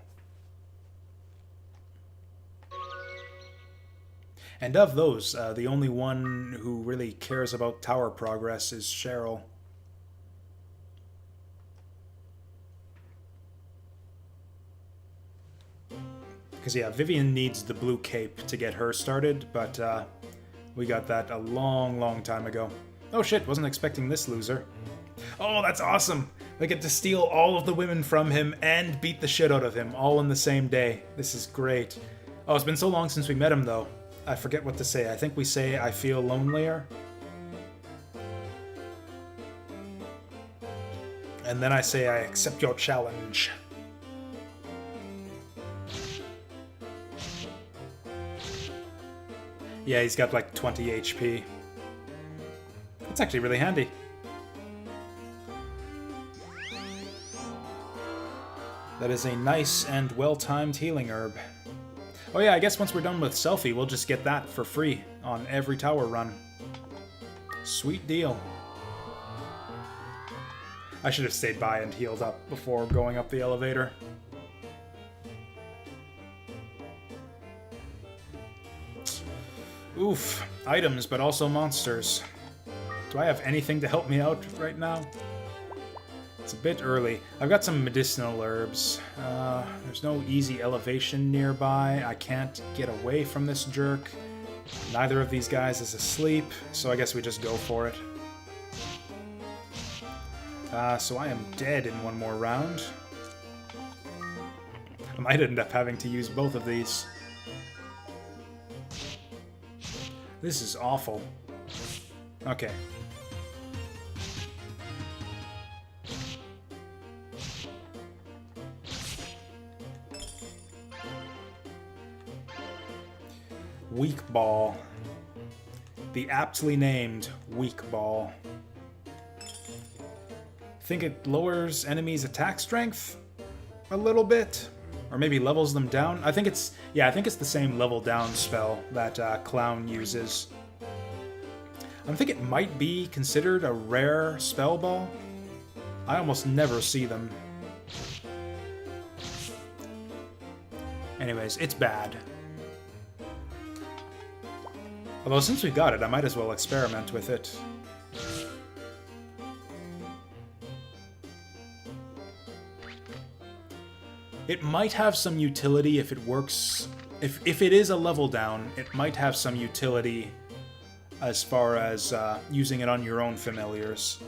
And of those, the only one who really cares about tower progress is Cheryl. Because, yeah, Vivian needs the blue cape to get her started, but we got that a long, long time ago. Oh shit, wasn't expecting this loser. Oh, that's awesome! I get to steal all of the women from him and beat the shit out of him, all in the same day. This is great. Oh, it's been so long since we met him, though. I forget what to say. I think we say, I feel lonelier. And then I say, I accept your challenge. Yeah, he's got like 20 HP. That's actually really handy. That is a nice and well-timed healing herb. Oh yeah, I guess once we're done with Selfie, we'll just get that for free on every tower run. Sweet deal. I should have stayed by and healed up before going up the elevator. Oof, items, but also monsters. Do I have anything to help me out right now? It's a bit early. I've got some medicinal herbs. There's no easy elevation nearby. I can't get away from this jerk. Neither of these guys is asleep, so I guess we just go for it. So I am dead in one more round. I might end up having to use both of these. This is awful. Okay. Weak Ball. The aptly named Weak Ball. Think it lowers enemies' attack strength a little bit? Or maybe levels them down? I think it's the same level down spell that Clown uses. I think it might be considered a rare spell ball. I almost never see them. Anyways, it's bad. Although since we got it, I might as well experiment with it. It might have some utility if it works... If it is a level down, it might have some utility as far as using it on your own familiars.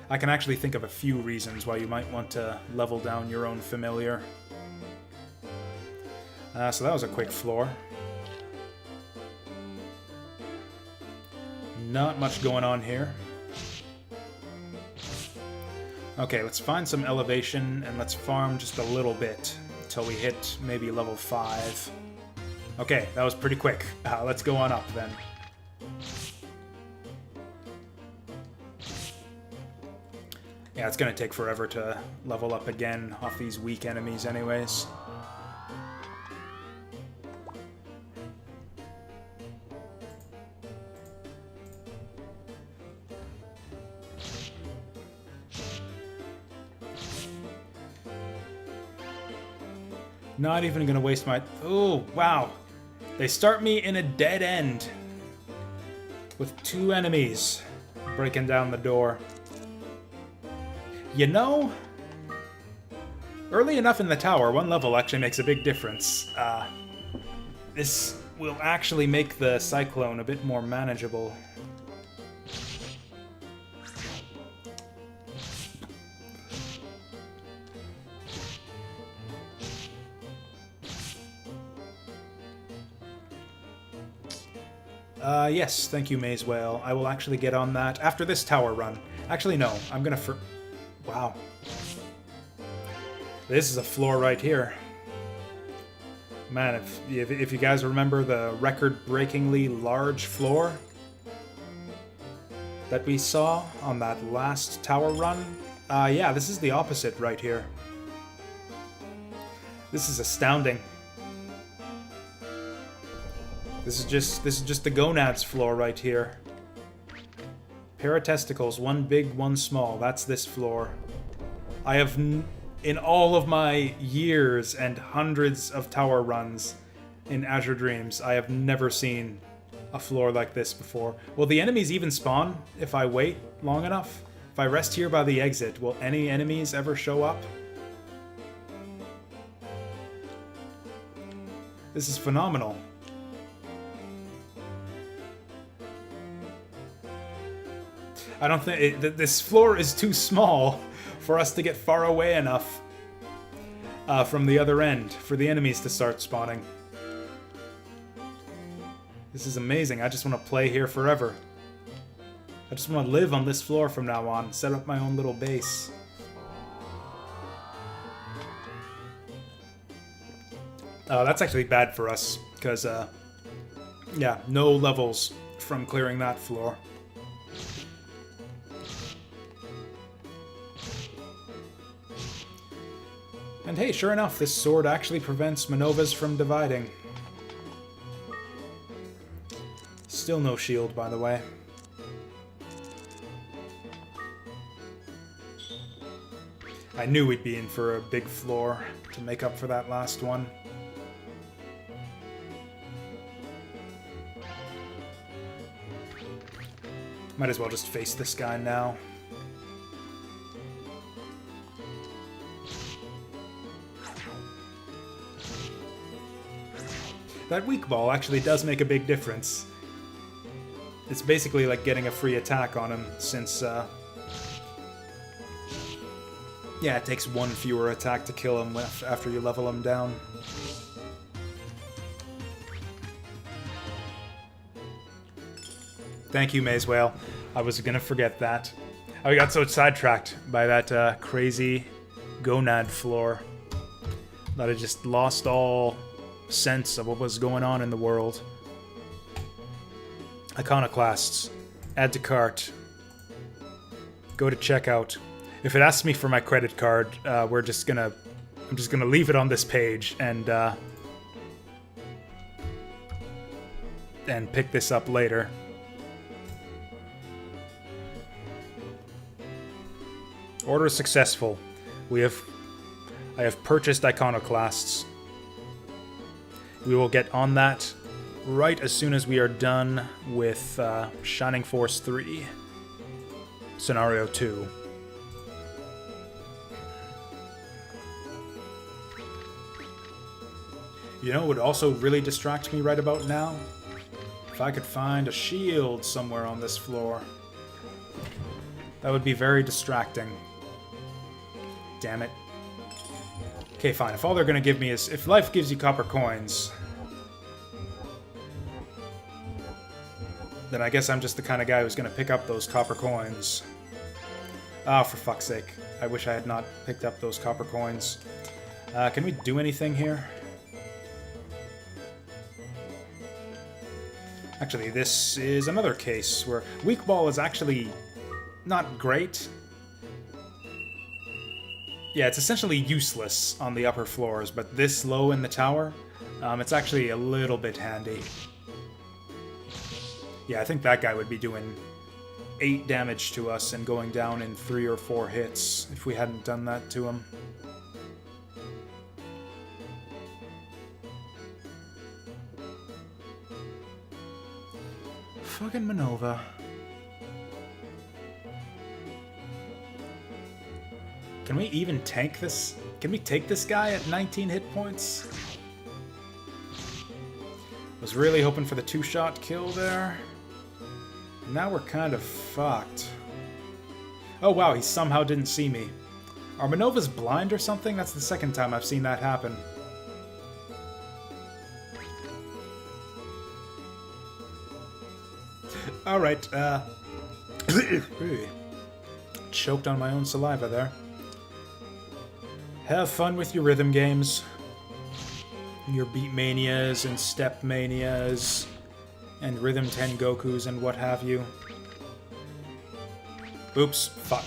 I can actually think of a few reasons why you might want to level down your own familiar. So that was a quick floor. Not much going on here. Okay, let's find some elevation, and let's farm just a little bit until we hit maybe level 5. Okay, that was pretty quick. Let's go on up, then. Yeah, it's gonna take forever to level up again off these weak enemies anyways. Not even gonna waste my... Oh, wow. They start me in a dead end. With 2 enemies breaking down the door. You know, early enough in the tower, 1 level actually makes a big difference. This will actually make the Cyclone a bit more manageable. Yes, thank you, Maze Whale. I will actually get on that after this tower run. Actually, no, I'm gonna Wow. This is a floor right here. Man, if you guys remember the record-breakingly large floor that we saw on that last tower run, yeah, this is the opposite right here. This is astounding. This is just the gonads floor right here. Pair of testicles, 1 big, 1 small. That's this floor. I have, in all of my years and hundreds of tower runs in Azure Dreams, I have never seen a floor like this before. Will the enemies even spawn if I wait long enough? If I rest here by the exit, will any enemies ever show up? This is phenomenal. I don't think... this floor is too small for us to get far away enough from the other end for the enemies to start spawning. This is amazing. I just want to play here forever. I just want to live on this floor from now on. Set up my own little base. That's actually bad for us, because, yeah, no levels from clearing that floor. And hey, sure enough, this sword actually prevents Manovas from dividing. Still no shield, by the way. I knew we'd be in for a big floor to make up for that last one. Might as well just face this guy now. That weak ball actually does make a big difference. It's basically like getting a free attack on him, since, yeah, it takes 1 fewer attack to kill him after you level him down. Thank you, Maze Whale. I was gonna forget that. I got so sidetracked by that crazy gonad floor that I just lost all sense of what was going on in the world. Iconoclasts. Add to cart. Go to checkout. If it asks me for my credit card, I'm just gonna leave it on this page and pick this up later. Order successful. I have purchased iconoclasts. We will get on that right as soon as we are done with Shining Force 3, Scenario 2. You know what would also really distract me right about now? If I could find a shield somewhere on this floor. That would be very distracting. Damn it. Okay, fine. If all they're gonna give me is... If life gives you copper coins, then I guess I'm just the kind of guy who's gonna pick up those copper coins. Oh, for fuck's sake. I wish I had not picked up those copper coins. Can we do anything here? Actually, this is another case where weak ball is actually not great. Yeah, it's essentially useless on the upper floors, but this low in the tower, it's actually a little bit handy. Yeah, I think that guy would be doing 8 damage to us and going down in 3 or 4 hits if we hadn't done that to him. fucking Manova. Can we even tank this? Can we take this guy at 19 hit points? Was really hoping for the two-shot kill there. Now we're kind of fucked. Oh wow, he somehow didn't see me. Are Manovas blind or something? That's the second time I've seen that happen. Alright, choked on my own saliva there. Have fun with your rhythm games. Your Beat Manias and Step Manias and Rhythm Tengokus and what have you. Oops, fuck.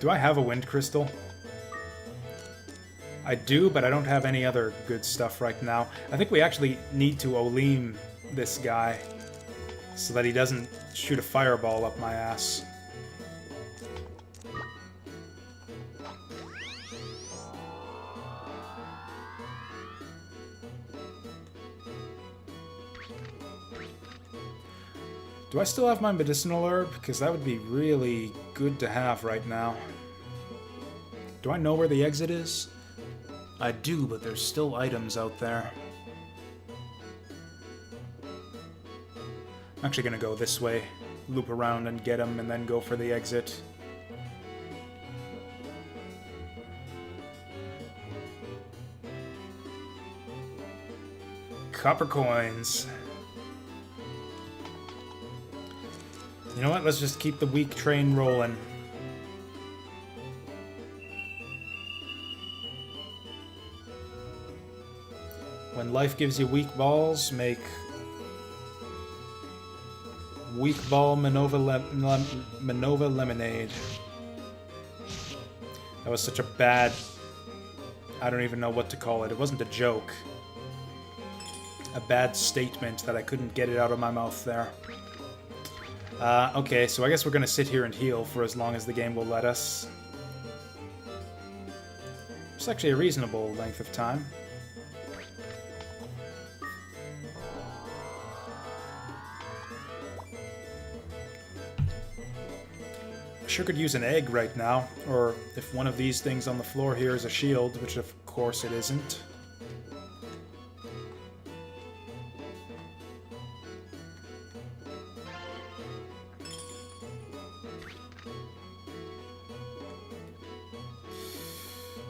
Do I have a Wind Crystal? I do, but I don't have any other good stuff right now. I think we actually need to Olim this guy so that he doesn't shoot a fireball up my ass. Do I still have my Medicinal Herb? Because that would be really good to have right now. Do I know where the exit is? I do, but there's still items out there. I'm actually gonna go this way, loop around and get them, and then go for the exit. Copper coins. You know what? Let's just keep the weak train rolling. When life gives you weak balls, make weak ball Manova lemonade. That was such a bad... I don't even know what to call it. It wasn't a joke. A bad statement that I couldn't get it out of my mouth there. Okay, so I guess we're gonna sit here and heal for as long as the game will let us. It's actually a reasonable length of time. I sure could use an egg right now, or if one of these things on the floor here is a shield, which of course it isn't.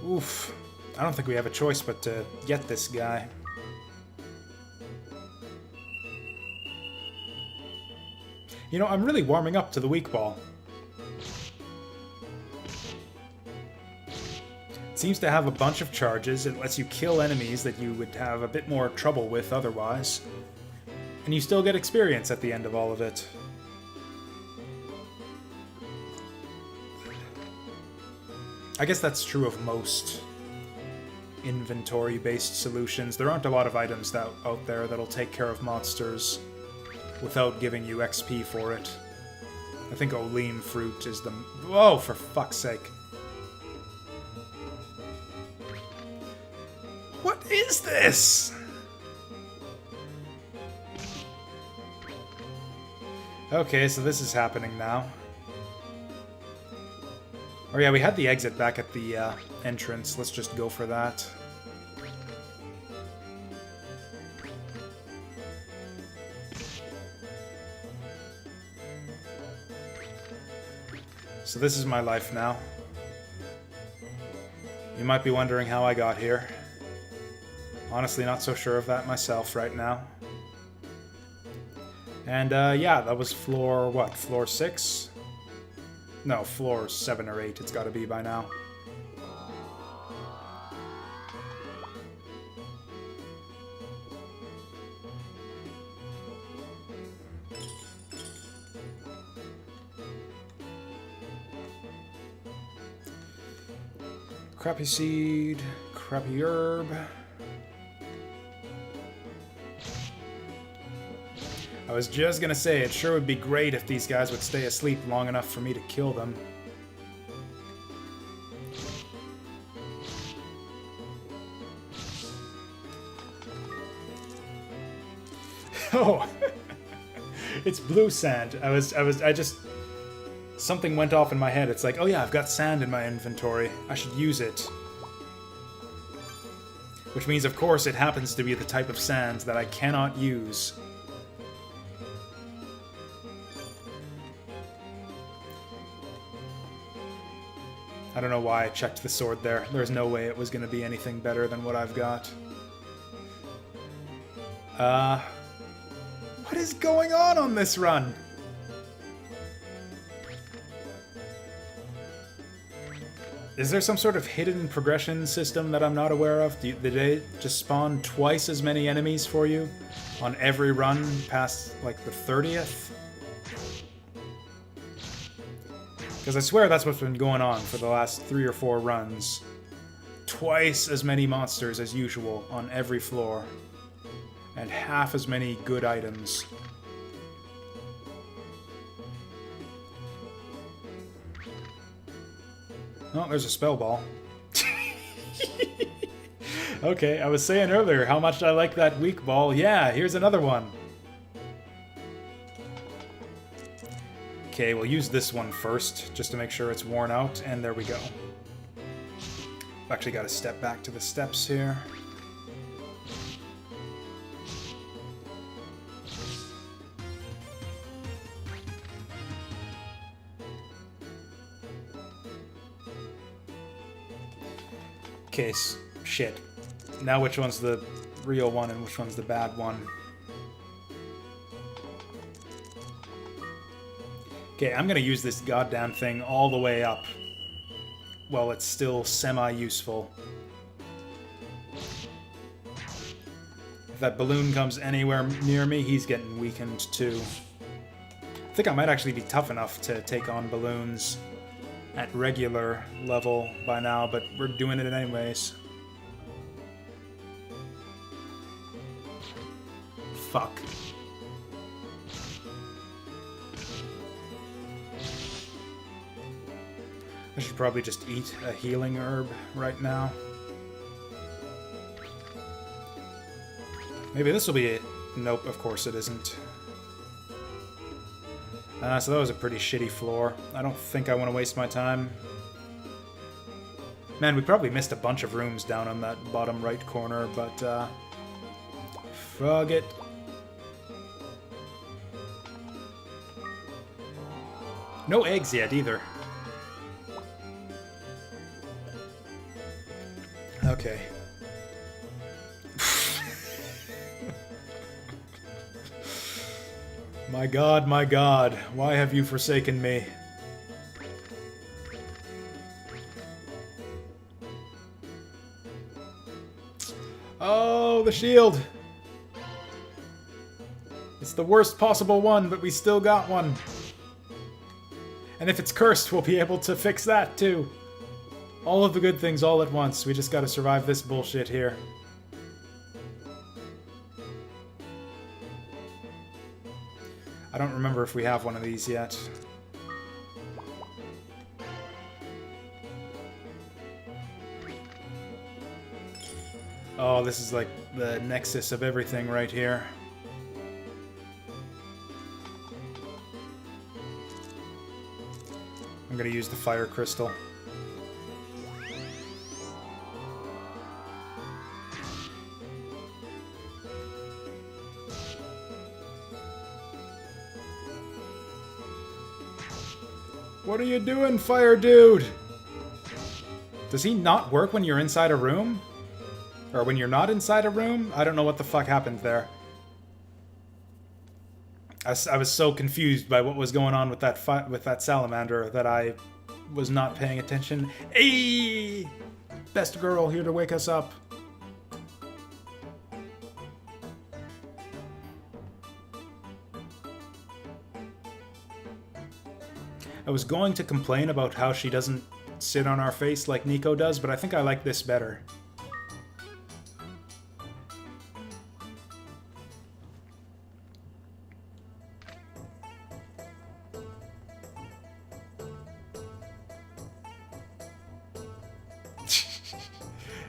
Oof. I don't think we have a choice but to get this guy. You know, I'm really warming up to the weak ball. It seems to have a bunch of charges. It lets you kill enemies that you would have a bit more trouble with otherwise. And you still get experience at the end of all of it. I guess that's true of most inventory-based solutions. There aren't a lot of items out there that'll take care of monsters without giving you XP for it. I think Olim fruit is the... Whoa, for fuck's sake. What is this? Okay, so this is happening now. Oh yeah, we had the exit back at the entrance. Let's just go for that. So this is my life now. You might be wondering how I got here. Honestly, not so sure of that myself right now. And yeah, that was floor, what, floor 6? No, floor 7 or 8 it's gotta be by now. Crappy seed, crappy herb. I was just gonna say, it sure would be great if these guys would stay asleep long enough for me to kill them. Oh, it's blue sand. I just something went off in my head. It's like, oh yeah, I've got sand in my inventory. I should use it. Which means, of course, it happens to be the type of sand that I cannot use. I don't know why I checked the sword there. There's no way it was going to be anything better than what I've got. What is going on this run? Is there some sort of hidden progression system that I'm not aware of? Did they just spawn twice as many enemies for you on every run past, like, the 30th? Because I swear that's what's been going on for the last 3 or 4 runs. Twice as many monsters as usual on every floor. And half as many good items. Oh, there's a spell ball. Okay, I was saying earlier how much I like that weak ball. Yeah, here's another one. Okay, we'll use this one first, just to make sure it's worn out, and there we go. I've actually got to step back to the steps here. Okay, shit. Now which one's the real one and which one's the bad one? Okay, I'm gonna use this goddamn thing all the way up while it's still semi-useful. If that balloon comes anywhere near me, he's getting weakened too. I think I might actually be tough enough to take on balloons at regular level by now, but we're doing it anyways. Fuck. I should probably just eat a healing herb right now. Maybe this will be it. Nope, of course it isn't. So that was a pretty shitty floor. I don't think I want to waste my time. Man, we probably missed a bunch of rooms down on that bottom right corner, but, fuck it. No eggs yet, either. Okay. My God, why have you forsaken me? Oh, the shield! It's the worst possible one, but we still got one. And if it's cursed, we'll be able to fix that, too. All of the good things all at once. We just gotta survive this bullshit here. I don't remember if we have one of these yet. Oh, this is like the nexus of everything right here. I'm gonna use the fire crystal. What are you doing, fire dude? Does he not work when you're inside a room? Or when you're not inside a room? I don't know what the fuck happened there. I was so confused by what was going on with that salamander that I was not paying attention. Hey! Best girl here to wake us up. I was going to complain about how she doesn't sit on our face like Nico does, but I think I like this better.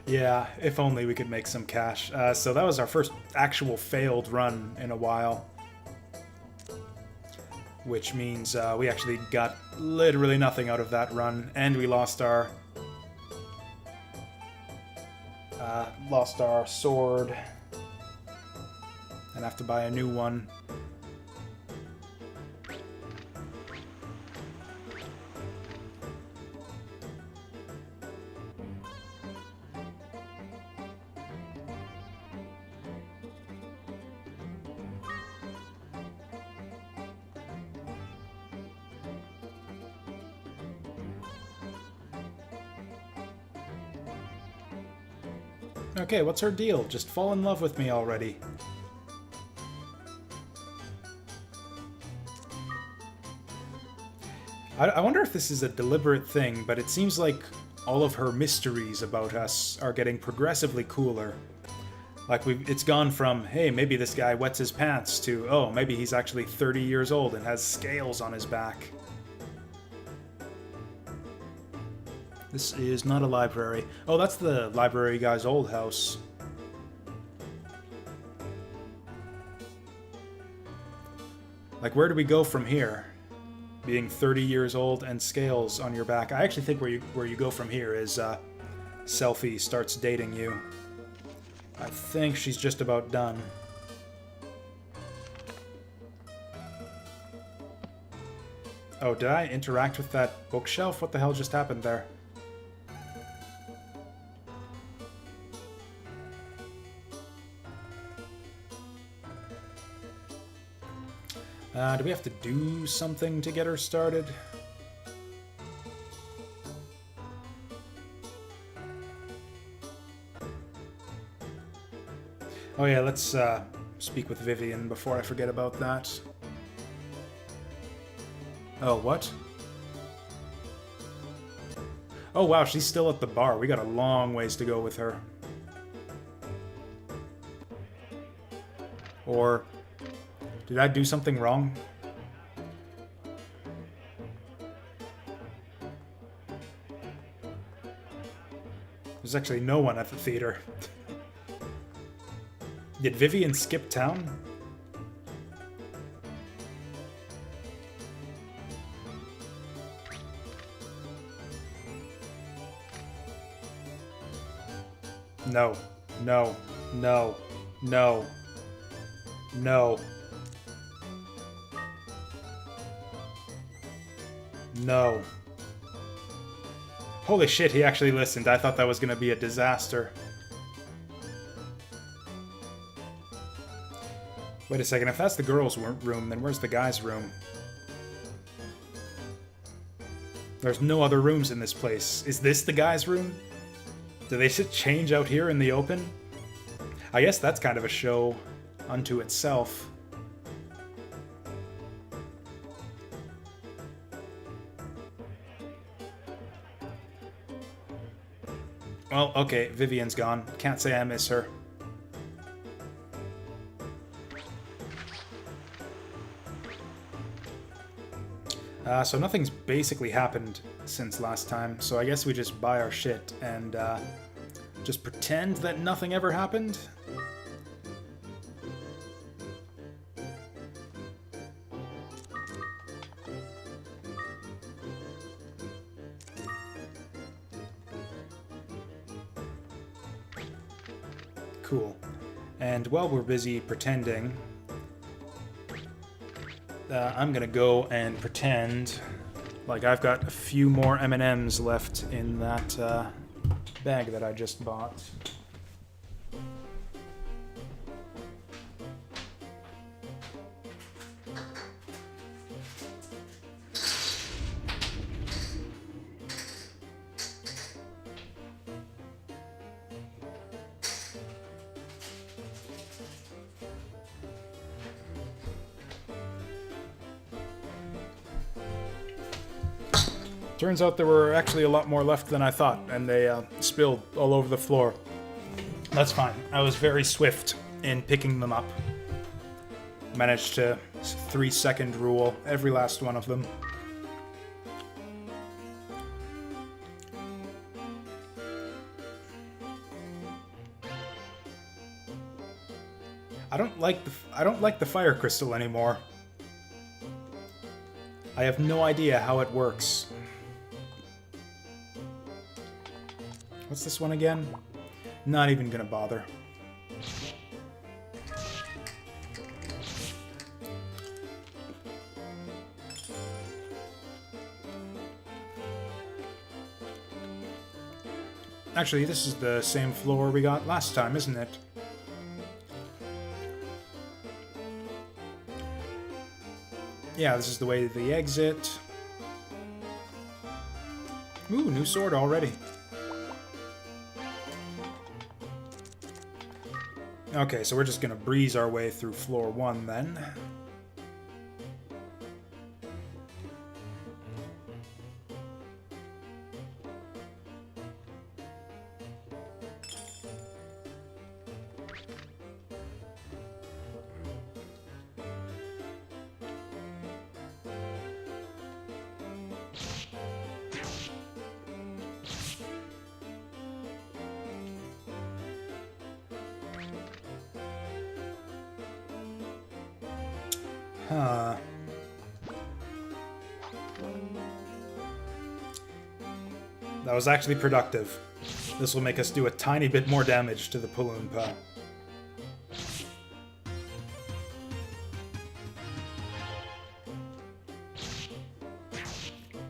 Yeah, if only we could make some cash. So that was our first actual failed run in a while. Which means we actually got literally nothing out of that run, and we lost our sword and have to buy a new one. Okay, what's her deal? Just fall in love with me already. I wonder if this is a deliberate thing, but it seems like all of her mysteries about us are getting progressively cooler. Like, it's gone from, hey, maybe this guy wets his pants, to, oh, maybe he's actually 30 years old and has scales on his back. This is not a library. Oh, that's the library guy's old house. Like, where do we go from here? Being 30 years old and scales on your back. I actually think where you go from here is Selfie starts dating you. I think she's just about done. Oh, did I interact with that bookshelf? What the hell just happened there? Do we have to do something to get her started? Oh yeah, let's speak with Vivian before I forget about that. Oh, what? Oh wow, she's still at the bar. We got a long ways to go with her. Or... did I do something wrong? There's actually no one at the theater. Did Vivian skip town? No. No. No. No. No. No. Holy shit, he actually listened. I thought that was going to be a disaster. Wait a second, if that's the girls' room, then where's the guys' room? There's no other rooms in this place. Is this the guys' room? Do they just change out here in the open? I guess that's kind of a show unto itself. Well, okay, Vivian's gone. Can't say I miss her. So nothing's basically happened since last time, so I guess we just buy our shit and just pretend that nothing ever happened? Cool. And while we're busy pretending, I'm gonna go and pretend like I've got a few more M&Ms left in that bag that I just bought. Turns out there were actually a lot more left than I thought, and they spilled all over the floor. That's fine. I was very swift in picking them up. Managed to 3-second rule every last one of them. I don't like the fire crystal anymore. I have no idea how it works. What's this one again? Not even gonna bother. Actually, this is the same floor we got last time, isn't it? Yeah, this is the way to the exit. Ooh, new sword already. Okay, so we're just gonna breeze our way through floor 1 then. Huh. That was actually productive. This will make us do a tiny bit more damage to the Paloompa.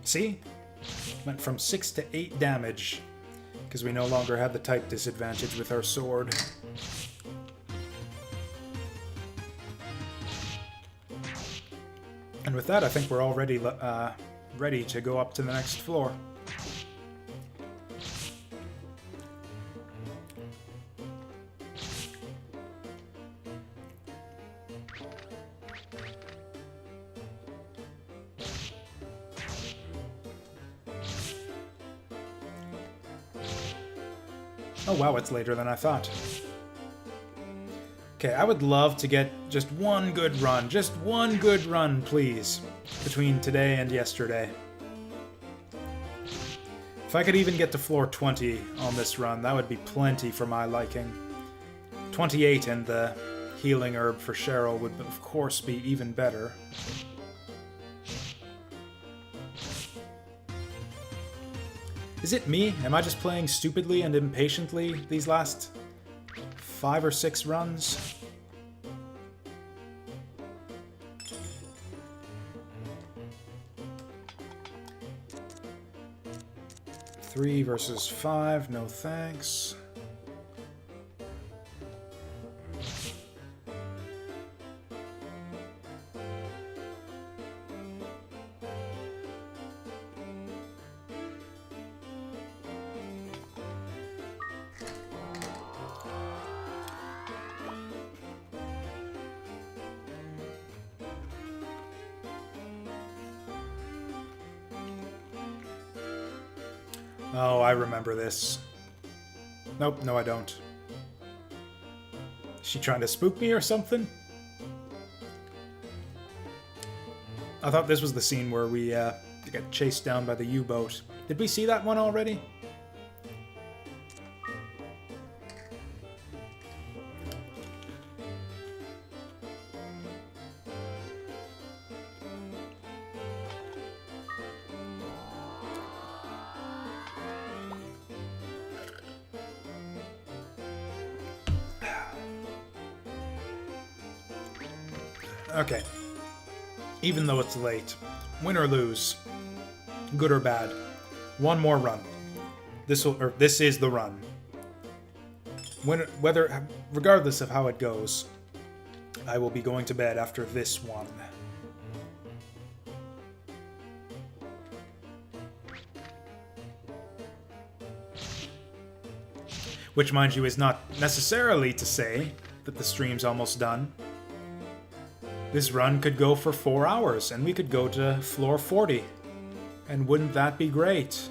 See? Went from 6 to 8 damage, because we no longer have the type disadvantage with our sword. And with that, I think we're all ready to go up to the next floor. Oh wow, it's later than I thought. Okay, I would love to get just one good run, please, between today and yesterday. If I could even get to floor 20 on this run, that would be plenty for my liking. 28 and the healing herb for Cheryl would, of course, be even better. Is it me? Am I just playing stupidly and impatiently these last 5 or 6 runs? Three versus 5, no thanks. Oh, I remember this. Nope, no I don't. Is she trying to spook me or something? I thought this was the scene where we get chased down by the U-boat. Did we see that one already? Okay. Even though it's late, win or lose, good or bad, one more run. This is the run. Regardless of how it goes, I will be going to bed after this one. Which, mind you, is not necessarily to say that the stream's almost done. This run could go for 4 hours, and we could go to floor 40. And wouldn't that be great?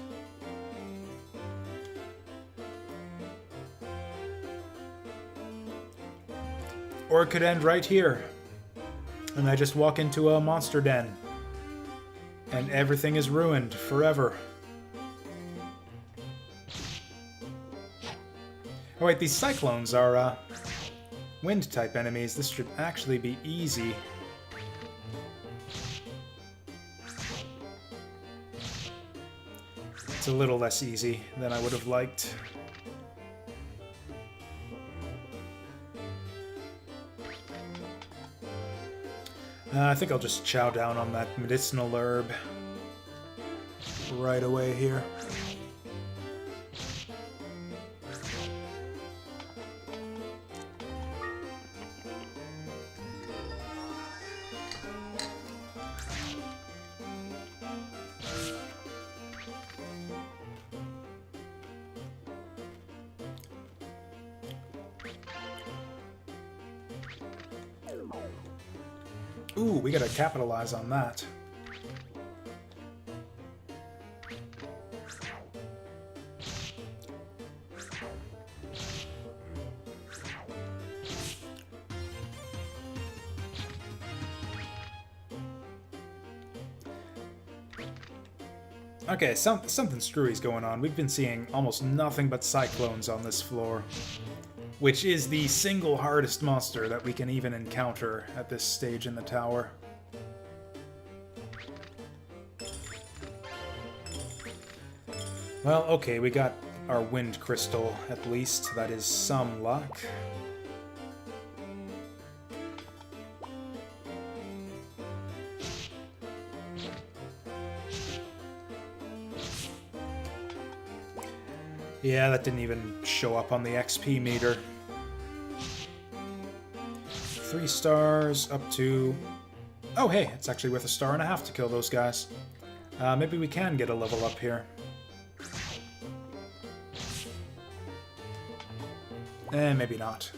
Or it could end right here, and I just walk into a monster den, and everything is ruined forever. Oh wait, these cyclones are, Wind-type enemies, this should actually be easy. It's a little less easy than I would have liked. I think I'll just chow down on that medicinal herb right away here. Ooh, we gotta capitalize on that. Okay, something screwy's going on. We've been seeing almost nothing but cyclones on this floor, which is the single hardest monster that we can even encounter at this stage in the tower. Well, okay, we got our wind crystal, at least. That is some luck. Yeah, that didn't even show up on the XP meter. 3 stars up to... Oh, hey, it's actually worth 1.5 stars to kill those guys. Maybe we can get a level up here. Maybe not.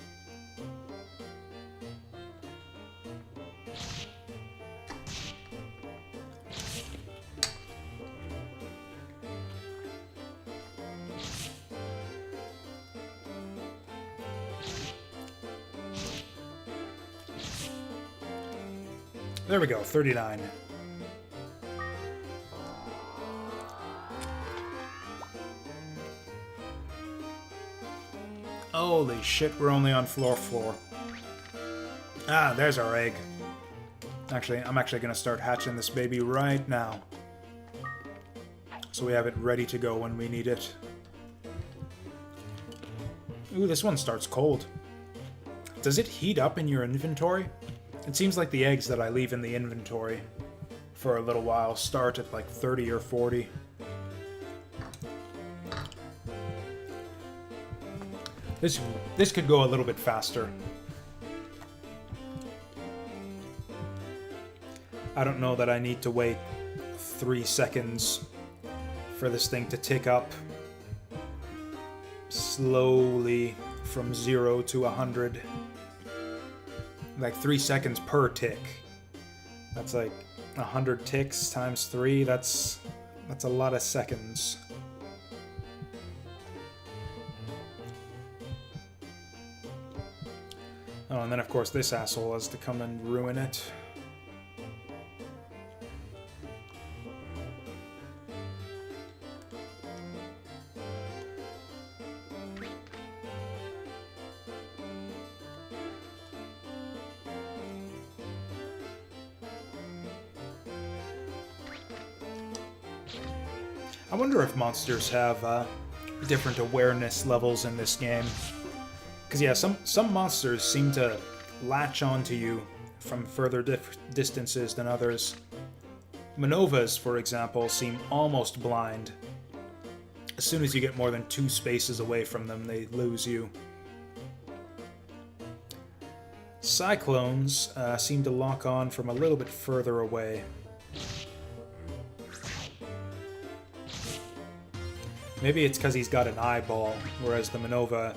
There we go, 39. Holy shit, we're only on floor 4. Ah, there's our egg. Actually, I'm actually going to start hatching this baby right now, so we have it ready to go when we need it. Ooh, this one starts cold. Does it heat up in your inventory? It seems like the eggs that I leave in the inventory for a little while start at like 30 or 40. This could go a little bit faster. I don't know that I need to wait 3 seconds for this thing to tick up slowly from 0 to 100. Like 3 seconds per tick. That's like 100 ticks times 3. That's a lot of seconds. Oh, and then of course this asshole has to come and ruin it. I wonder if monsters have different awareness levels in this game. Because yeah, some monsters seem to latch onto you from further distances than others. Manovas, for example, seem almost blind. As soon as you get more than 2 spaces away from them, they lose you. Cyclones seem to lock on from a little bit further away. Maybe it's because he's got an eyeball, whereas the Manova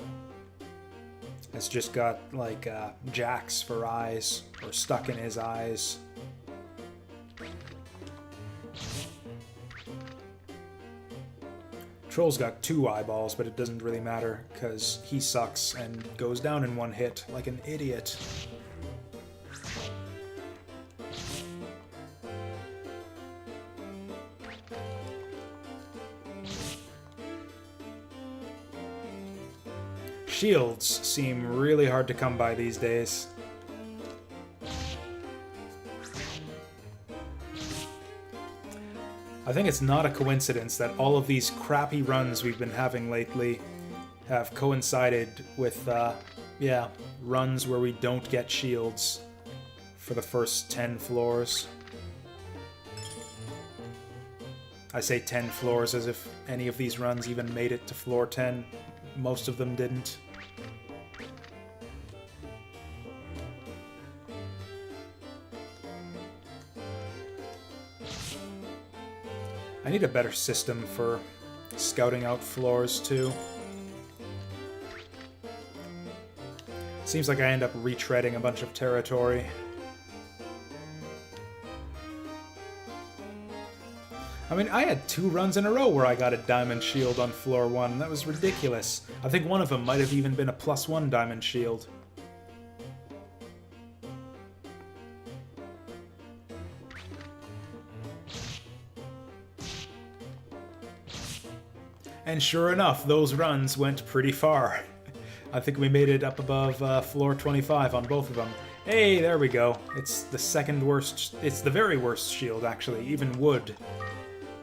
has just got, like, jacks for eyes, or stuck in his eyes. Troll's got 2 eyeballs, but it doesn't really matter, because he sucks and goes down in 1 hit, like an idiot. shields seem really hard to come by these days. I think it's not a coincidence that all of these crappy runs we've been having lately have coincided with, yeah, runs where we don't get shields for the first 10 floors. I say 10 floors as if any of these runs even made it to floor 10. Most of them didn't. I need a better system for scouting out floors, too. Seems like I end up retreading a bunch of territory. I mean, I had 2 runs in a row where I got a diamond shield on floor 1. That was ridiculous. I think one of them might have even been a +1 diamond shield. And sure enough, those runs went pretty far. I think we made it up above floor 25 on both of them. Hey, there we go. It's the second worst. It's the very worst shield, actually. Even wood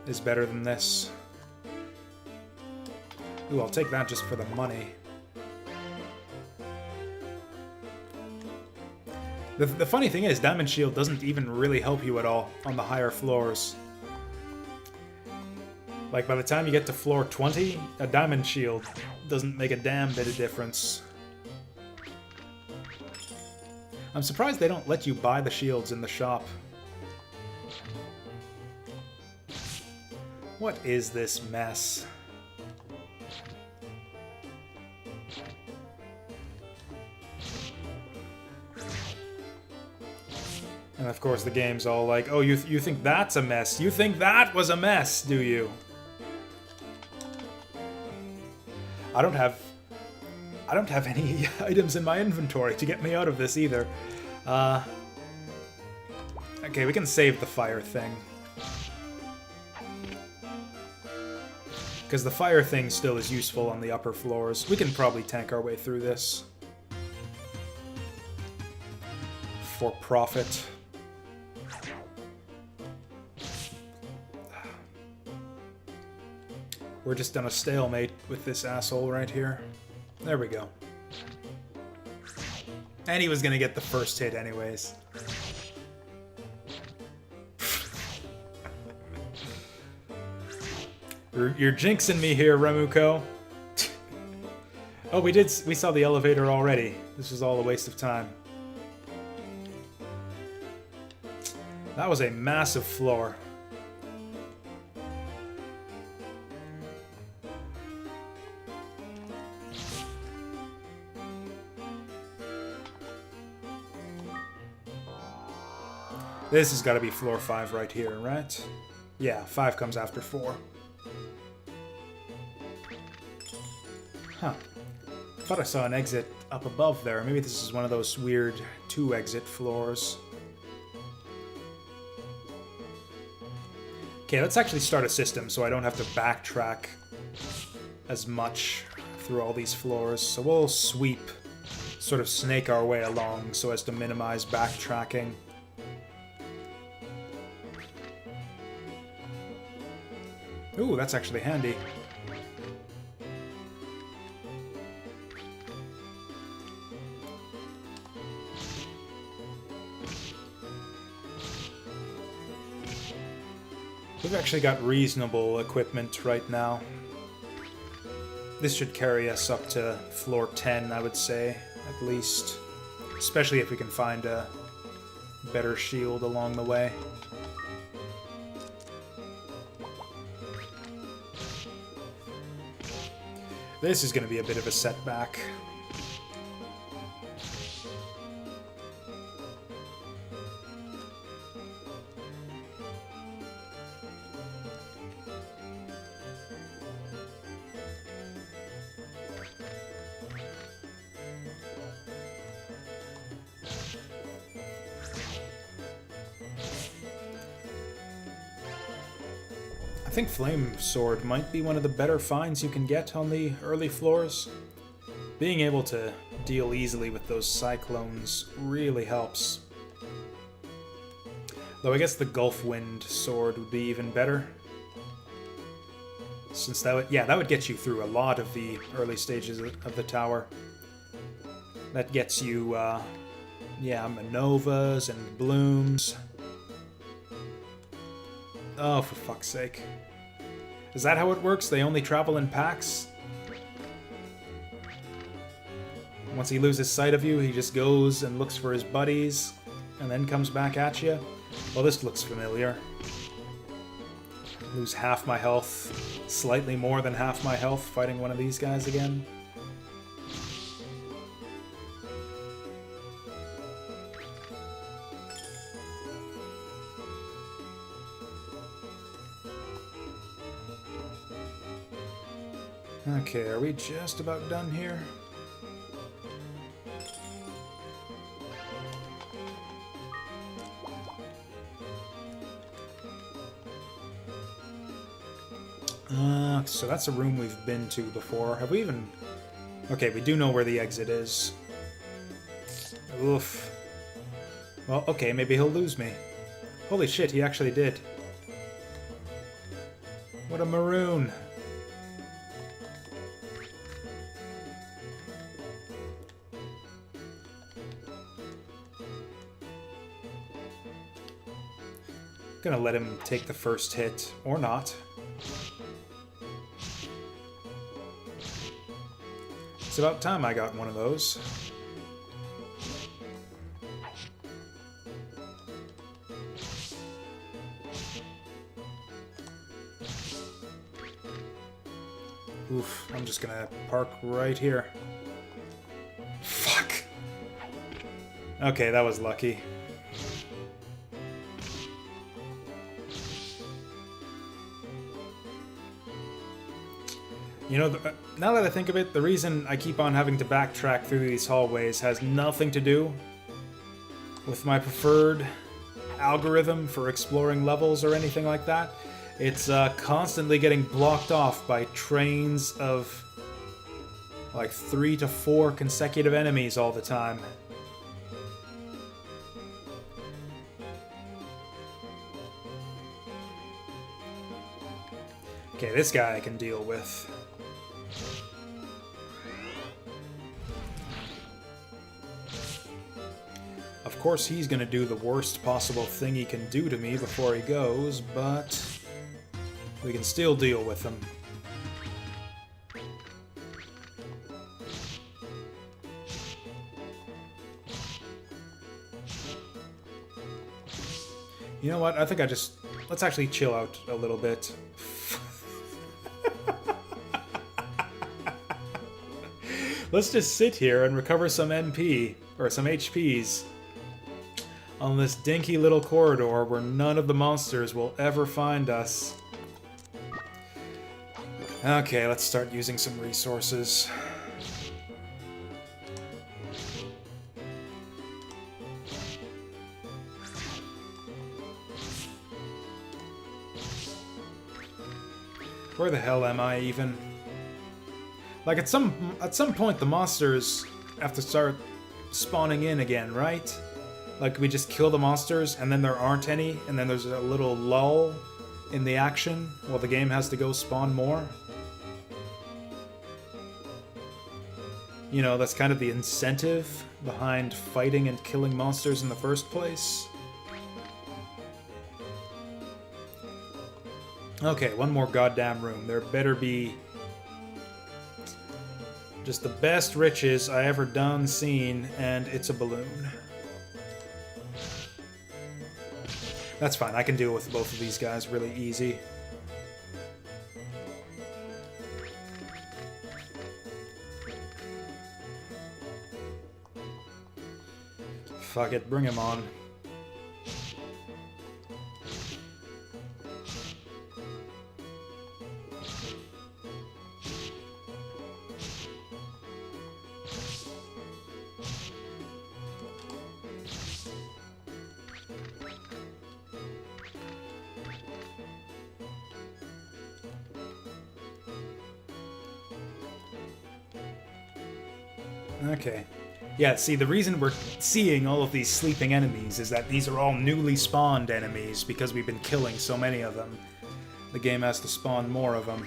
is better than this. Ooh, I'll take that just for the money. The funny thing is, Diamond Shield doesn't even really help you at all on the higher floors. Like, by the time you get to floor 20, a Diamond Shield doesn't make a damn bit of difference. I'm surprised they don't let you buy the shields in the shop. What is this mess? And of course the game's all like, oh, you think that's a mess? You think that was a mess, do you? I don't have any items in my inventory to get me out of this either. Okay, we can save the fire thing. Because the fire thing still is useful on the upper floors. We can probably tank our way through this. For profit. We're just on a stalemate with this asshole right here. There we go. And he was gonna get the first hit anyways. You're jinxing me here, Remuko. Oh, we saw the elevator already. This was all a waste of time. That was a massive floor. This has got to be floor 5 right here, right? Yeah, 5 comes after 4. Huh. Thought I saw an exit up above there. Maybe this is one of those weird 2-exit floors. Okay, let's actually start a system so I don't have to backtrack as much through all these floors. So we'll sweep, sort of snake our way along so as to minimize backtracking. Ooh, that's actually handy. We've actually got reasonable equipment right now. This should carry us up to floor 10, I would say, at least. Especially if we can find a better shield along the way. This is going to be a bit of a setback. I think Flame Sword might be one of the better finds you can get on the early floors. Being able to deal easily with those cyclones really helps. Though I guess the Gulf Wind sword would be even better. Since that would, yeah, that would get you through a lot of the early stages of the tower. That gets you, yeah, Manovas and Blooms. Oh, for fuck's sake. Is that how it works? They only travel in packs? Once he loses sight of you, he just goes and looks for his buddies, and then comes back at you. Well, this looks familiar. Lose half my health, slightly more than half my health, fighting one of these guys again. Okay, are we just about done here? So that's a room we've been to before. Have we even... Okay, we do know where the exit is. Oof. Well, okay, maybe he'll lose me. Holy shit, he actually did. What a maroon. Gonna let him take the first hit, or not. It's about time I got one of those. Oof, I'm just gonna park right here. Fuck! Okay, that was lucky. You know, now that I think of it, the reason I keep on having to backtrack through these hallways has nothing to do with my preferred algorithm for exploring levels or anything like that. It's constantly getting blocked off by trains of like 3 to 4 consecutive enemies all the time. Okay, this guy I can deal with. Of course, he's gonna do the worst possible thing he can do to me before he goes, but we can still deal with him. You know what? I think let's actually chill out a little bit. Let's just sit here and recover some MP, or some HPs, on this dinky little corridor where none of the monsters will ever find us. Okay, let's start using some resources. Where the hell am I even? Like at some point the monsters have to start spawning in again, right? Like we just kill the monsters and then there aren't any and then there's a little lull in the action while the game has to go spawn more. You know, that's kind of the incentive behind fighting and killing monsters in the first place. Okay, one more goddamn room. There better be just the best riches I ever done seen, and it's a balloon. That's fine, I can deal with both of these guys really easy. Fuck it, bring him on. Okay. Yeah, see, the reason we're seeing all of these sleeping enemies is that these are all newly spawned enemies because we've been killing so many of them. The game has to spawn more of them.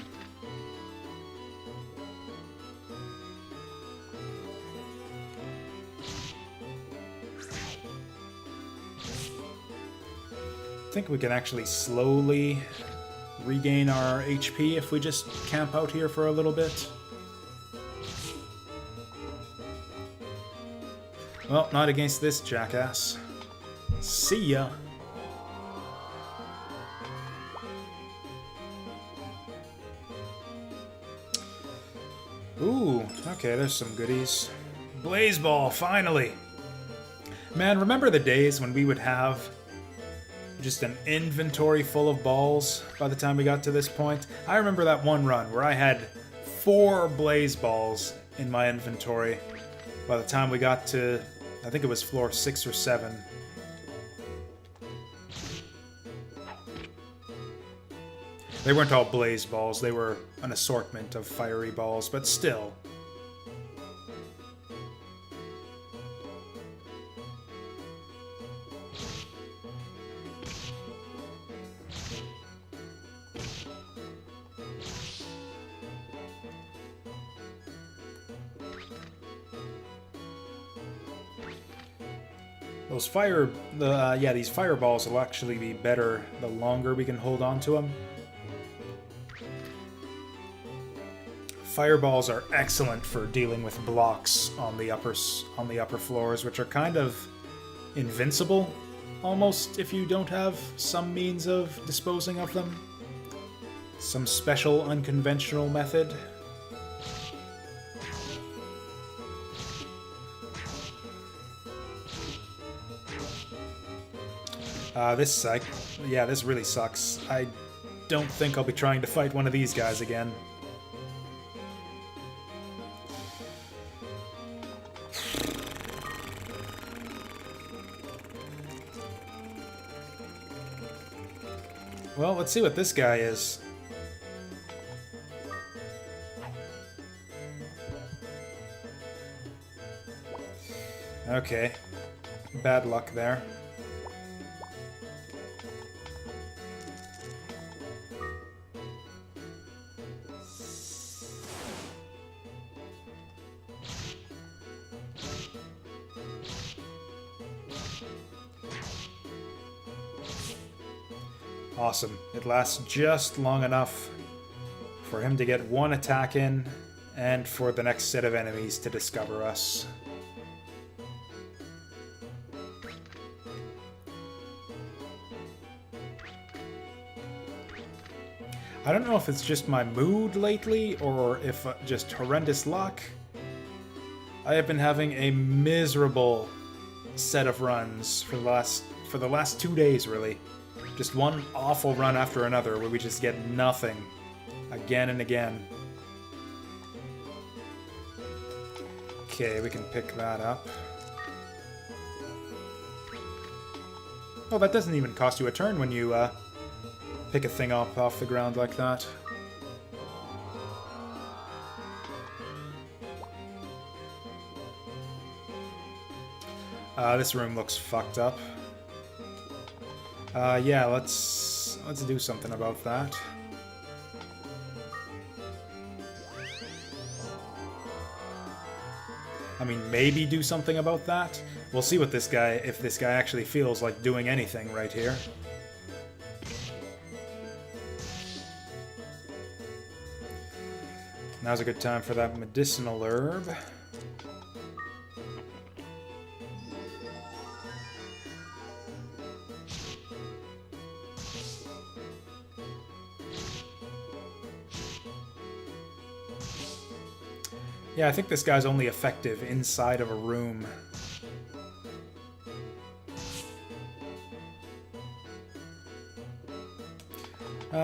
I think we can actually slowly regain our HP if we just camp out here for a little bit. Well, not against this jackass. See ya! Ooh, okay, there's some goodies. Blaze Ball, finally! Man, remember the days when we would have just an inventory full of balls by the time we got to this point? I remember that one run where I had 4 Blaze Balls in my inventory by the time we got to, I think it was floor 6 or 7. They weren't all Blaze Balls, they were an assortment of fiery balls, but still. These fireballs will actually be better the longer we can hold on to them. Fireballs are excellent for dealing with blocks on the upper floors, which are kind of invincible, almost, if you don't have some means of disposing of them. Some special, unconventional method. This really sucks. I don't think I'll be trying to fight one of these guys again. Well, let's see what this guy is. Okay. Bad luck there. Awesome. It lasts just long enough for him to get one attack in, and for the next set of enemies to discover us. I don't know if it's just my mood lately, or if just horrendous luck. I have been having a miserable set of runs for the last 2 days, really. Just one awful run after another where we just get nothing. Again and again. Okay, we can pick that up. Oh, that doesn't even cost you a turn when you pick a thing up off the ground like that. This room looks fucked up. Yeah, let's do something about that. I mean, maybe do something about that. We'll see what if this guy actually feels like doing anything right here. Now's a good time for that Medicinal Herb. Yeah, I think this guy's only effective inside of a room.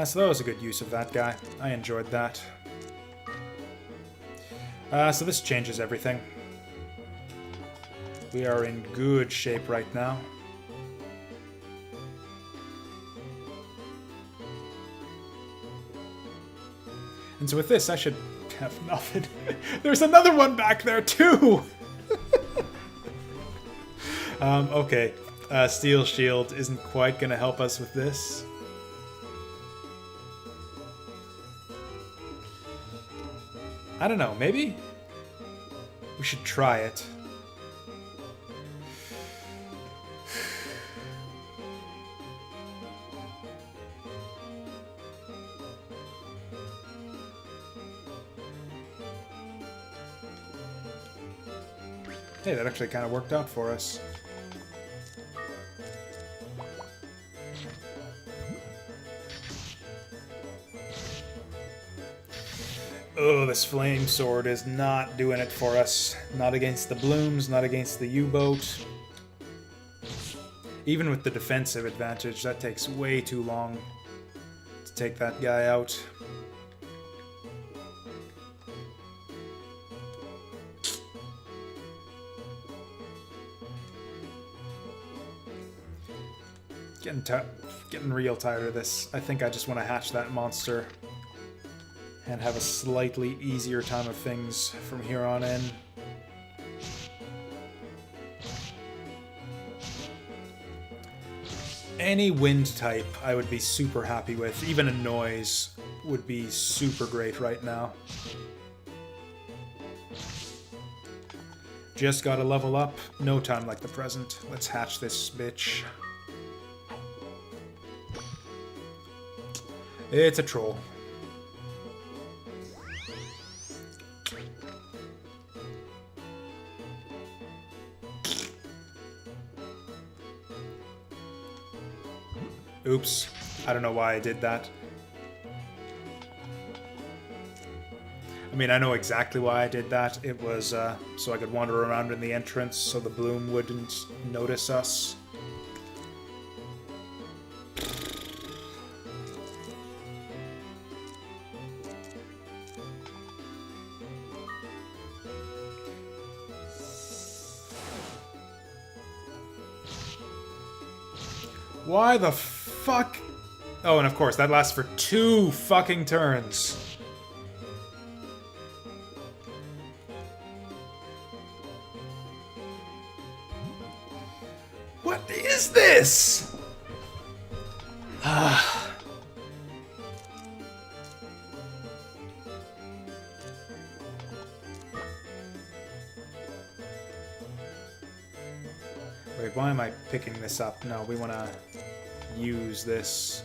So that was a good use of that guy. I enjoyed that. So this changes everything. We are in good shape right now. And so with this, I should have nothing. There's another one back there, too! Okay. Steel Shield isn't quite gonna help us with this. I don't know, maybe? We should try it. Hey, that actually kind of worked out for us. Oh, this flame sword is not doing it for us. Not against the blooms, not against the U-boat. Even with the defensive advantage, that takes way too long to take that guy out. Getting real tired of this. I think I just want to hatch that monster and have a slightly easier time of things from here on in. Any wind type I would be super happy with. Even a noise would be super great right now. Just gotta level up. No time like the present. Let's hatch this bitch. It's a troll. Oops. I don't know why I did that. I mean, I know exactly why I did that. It was so I could wander around in the entrance so the bloom wouldn't notice us. Why the fuck? Oh, and of course, that lasts for 2 fucking turns. What is this? Wait, why am I picking this up? No, we want to use this.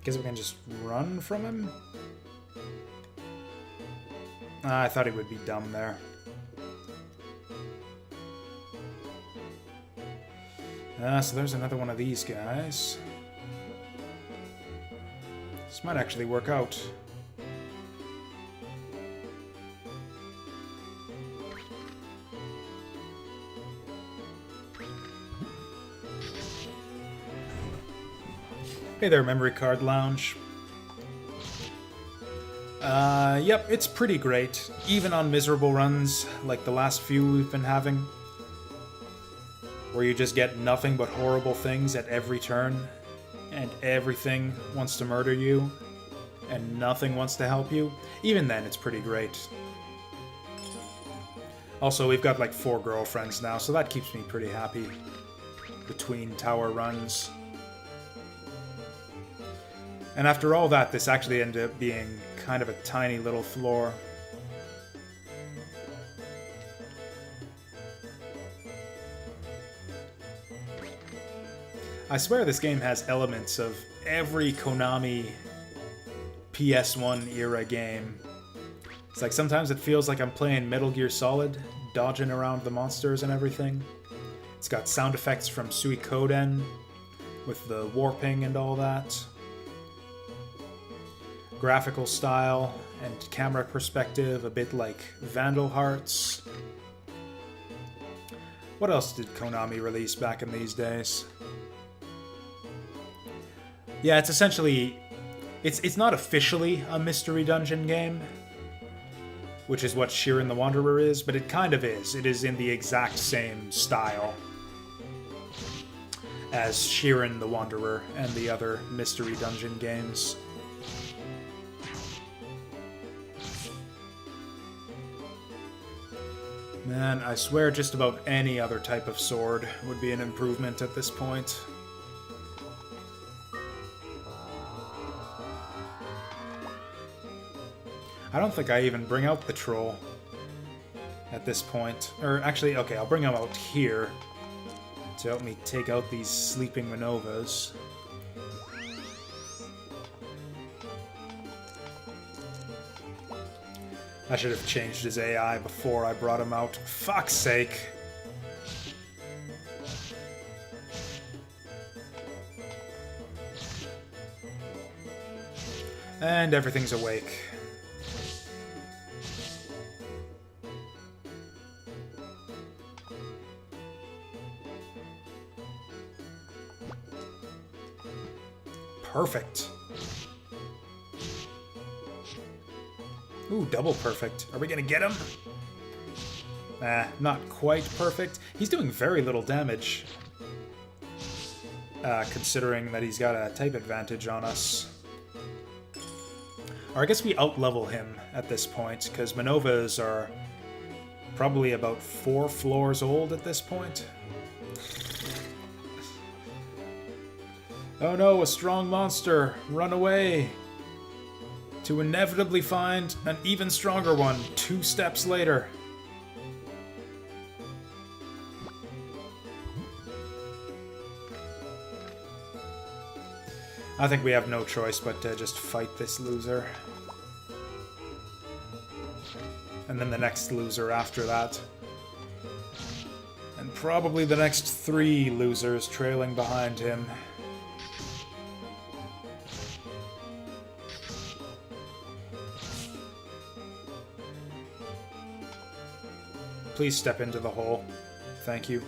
Guess we can just run from him? I thought he would be dumb there. So there's another one of these guys. This might actually work out. Hey there, Memory Card Lounge. Yep, it's pretty great, even on miserable runs like the last few we've been having, where you just get nothing but horrible things at every turn, and everything wants to murder you, and nothing wants to help you. Even then, it's pretty great. Also, we've got like 4 girlfriends now, so that keeps me pretty happy between tower runs. And after all that, this actually ended up being kind of a tiny little floor. I swear this game has elements of every Konami PS1 era game. It's like sometimes it feels like I'm playing Metal Gear Solid, dodging around the monsters and everything. It's got sound effects from Suikoden with the warping and all that. Graphical style and camera perspective, a bit like Vandal Hearts. What else did Konami release back in these days? Yeah, it's essentially... It's not officially a mystery dungeon game, which is what Shiren the Wanderer is, but it kind of is. It is in the exact same style as Shiren the Wanderer and the other mystery dungeon games. Man, I swear just about any other type of sword would be an improvement at this point. I don't think I even bring out the troll at this point. Or actually, okay, I'll bring him out here to help me take out these sleeping Minovas. I should have changed his AI before I brought him out. Fuck's sake. And everything's awake. Perfect. Ooh, double perfect. Are we gonna get him? Not quite perfect. He's doing very little damage. Considering that he's got a type advantage on us. Or I guess we outlevel him at this point, because Minovas are probably about 4 floors old at this point. Oh no, a strong monster! Run away! To inevitably find an even stronger one 2 steps later. I think we have no choice but to just fight this loser. And then the next loser after that. And probably the next 3 losers trailing behind him. Please step into the hole. Thank you.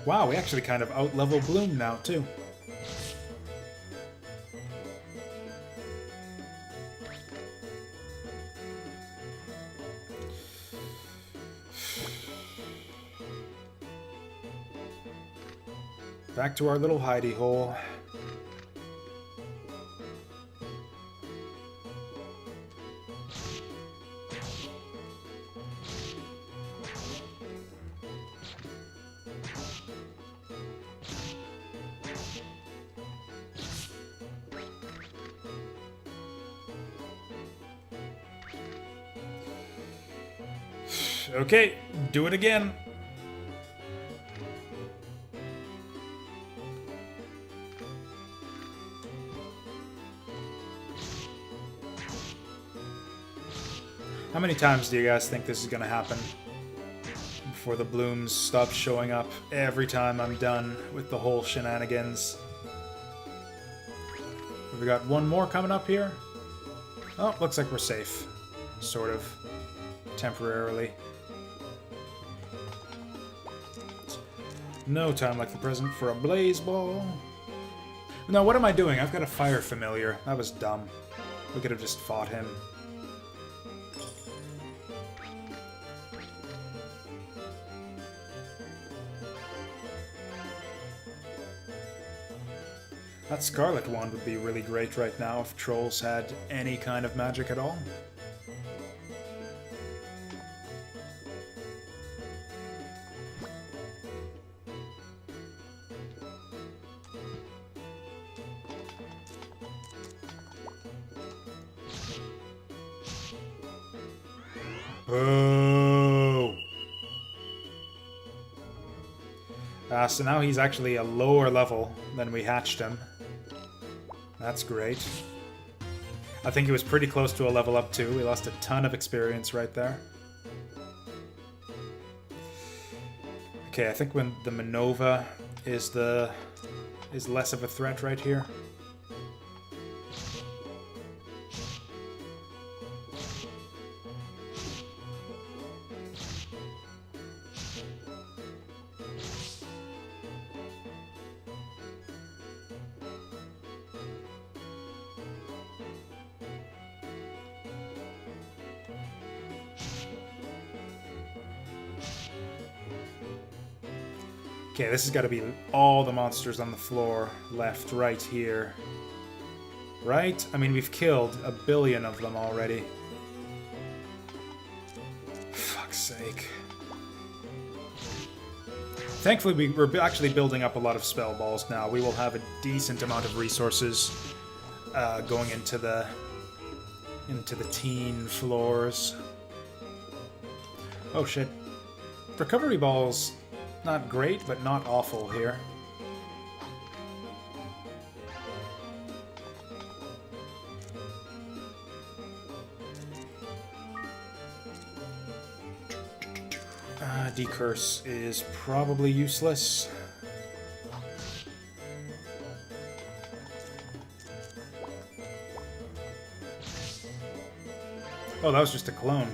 Wow, we actually kind of out-level Bloom now, too. Back to our little hidey hole. Okay, do it again. How many times do you guys think this is gonna happen before the blooms stop showing up every time I'm done with the whole shenanigans? Have we got one more coming up here? Oh, looks like we're safe. Sort of. Temporarily. No time like the present for a blaze ball. Now, what am I doing? I've got a fire familiar. That was dumb. We could have just fought him. That Scarlet Wand would be really great right now if trolls had any kind of magic at all. Boo! So now he's actually a lower level than we hatched him. That's great. I think he was pretty close to a level up too. We lost a ton of experience right there. Okay, I think when the Minova is less of a threat right here. Okay, this has got to be all the monsters on the floor left right here. Right? I mean, we've killed 1 billion of them already. Fuck's sake. Thankfully, we're actually building up a lot of spell balls now. We will have a decent amount of resources going into the teen floors. Oh shit. Recovery balls, not great, but not awful here. Decurse is probably useless. Oh, that was just a clone.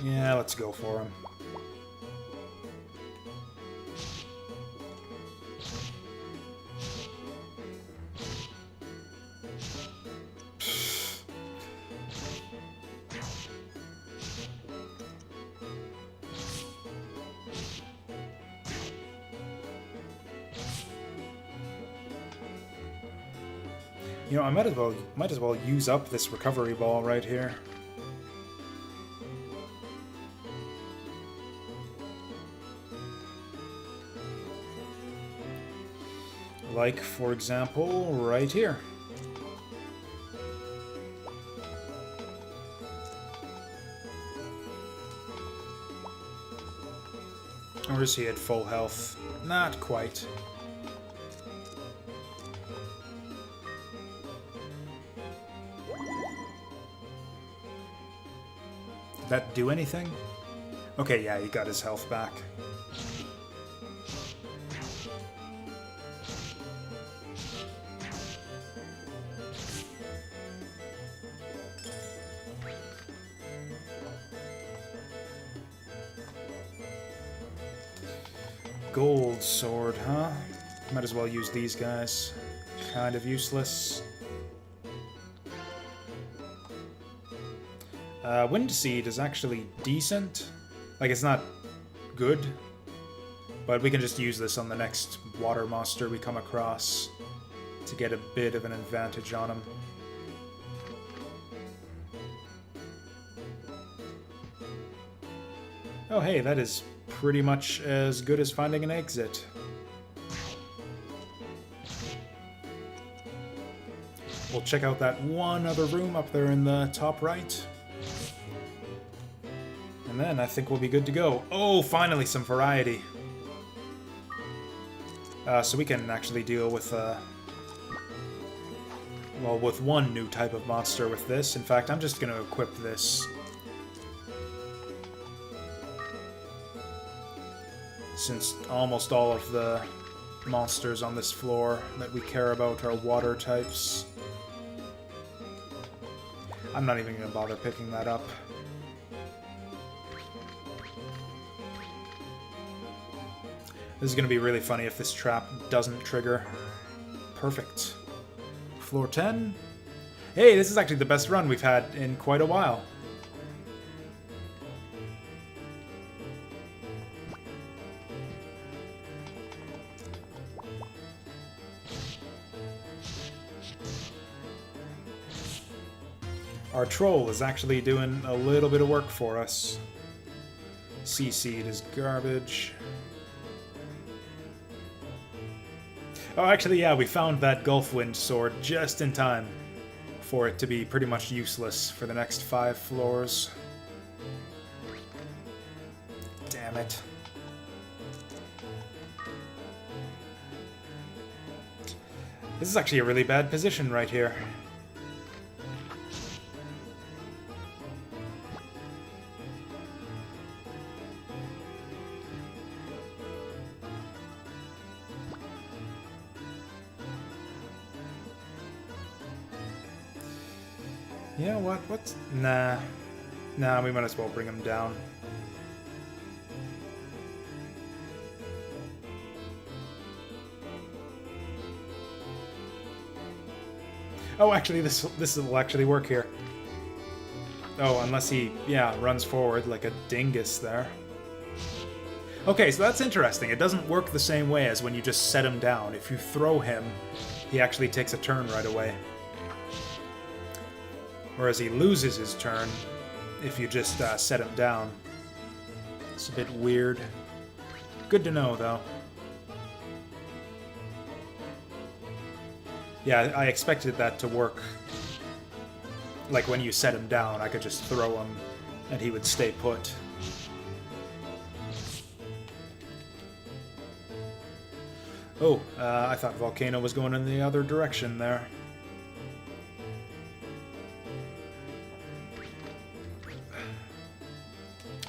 Yeah, let's go for him. You know, I might as well use up this recovery ball right here. Like, for example, right here. Or is he at full health? Not quite. Did that do anything? Okay, yeah, he got his health back. Gold sword, huh? Might as well use these guys. Kind of useless. Wind Seed is actually decent. Like, it's not good, but we can just use this on the next water monster we come across to get a bit of an advantage on him. Oh hey, that is pretty much as good as finding an exit. We'll check out that one other room up there in the top right. And then I think we'll be good to go. Oh, finally some variety. So we can actually deal with, well, with one new type of monster with this. In fact, I'm just going to equip this. Since almost all of the monsters on this floor that we care about are water types. I'm not even going to bother picking that up. This is going to be really funny if this trap doesn't trigger. Perfect. Floor 10. Hey, this is actually the best run we've had in quite a while. Our troll is actually doing a little bit of work for us. Sea Seed is garbage. Oh, actually, yeah, we found that Gulfwind sword just in time for it to be pretty much useless for the next 5 floors. Damn it. This is actually a really bad position right here. You know what? What's... Nah. Nah, we might as well bring him down. Oh, actually, this will actually work here. Oh, unless he, yeah, runs forward like a dingus there. Okay, so that's interesting. It doesn't work the same way as when you just set him down. If you throw him, he actually takes a turn right away. Whereas he loses his turn if you just set him down. It's a bit weird. Good to know, though. Yeah, I expected that to work. Like when you set him down, I could just throw him and he would stay put. Oh, I thought Volcano was going in the other direction there.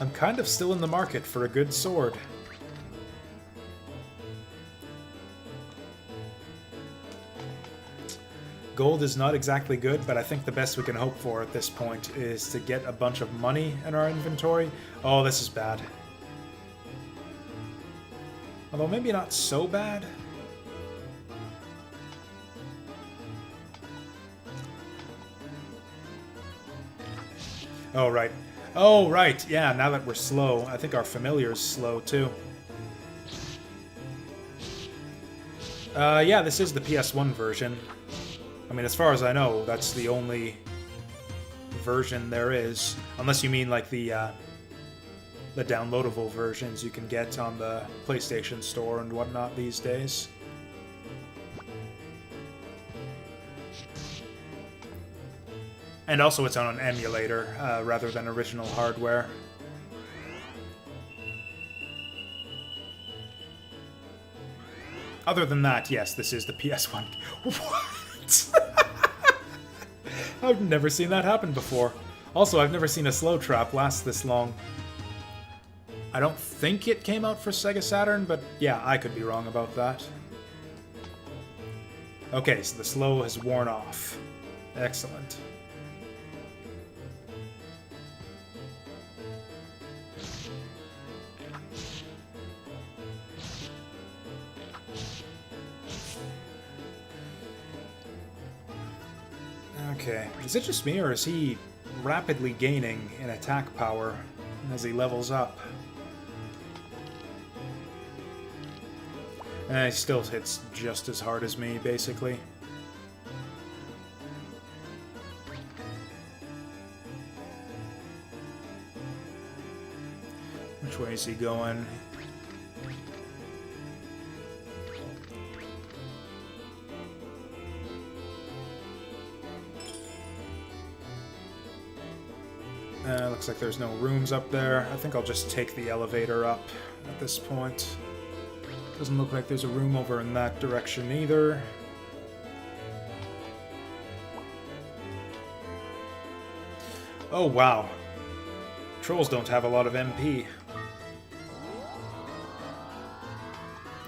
I'm kind of still in the market for a good sword. Gold is not exactly good, but I think the best we can hope for at this point is to get a bunch of money in our inventory. Oh, this is bad. Although maybe not so bad. Oh, right. Oh, right. Yeah, now that we're slow, I think our familiar's slow, too. Yeah, this is the PS1 version. I mean, as far as I know, that's the only version there is. Unless you mean, like, the downloadable versions you can get on the PlayStation Store and whatnot these days. And also it's on an emulator, rather than original hardware. Other than that, yes, this is the PS1. What? I've never seen that happen before. Also, I've never seen a slow trap last this long. I don't think it came out for Sega Saturn, but yeah, I could be wrong about that. Okay, so the slow has worn off. Excellent. Okay, is it just me, or is he rapidly gaining in attack power as he levels up? He still hits just as hard as me, basically. Which way is he going? Looks like there's no rooms up there. I think I'll just take the elevator up at this point. Doesn't look like there's a room over in that direction either. Oh, wow. Trolls don't have a lot of MP.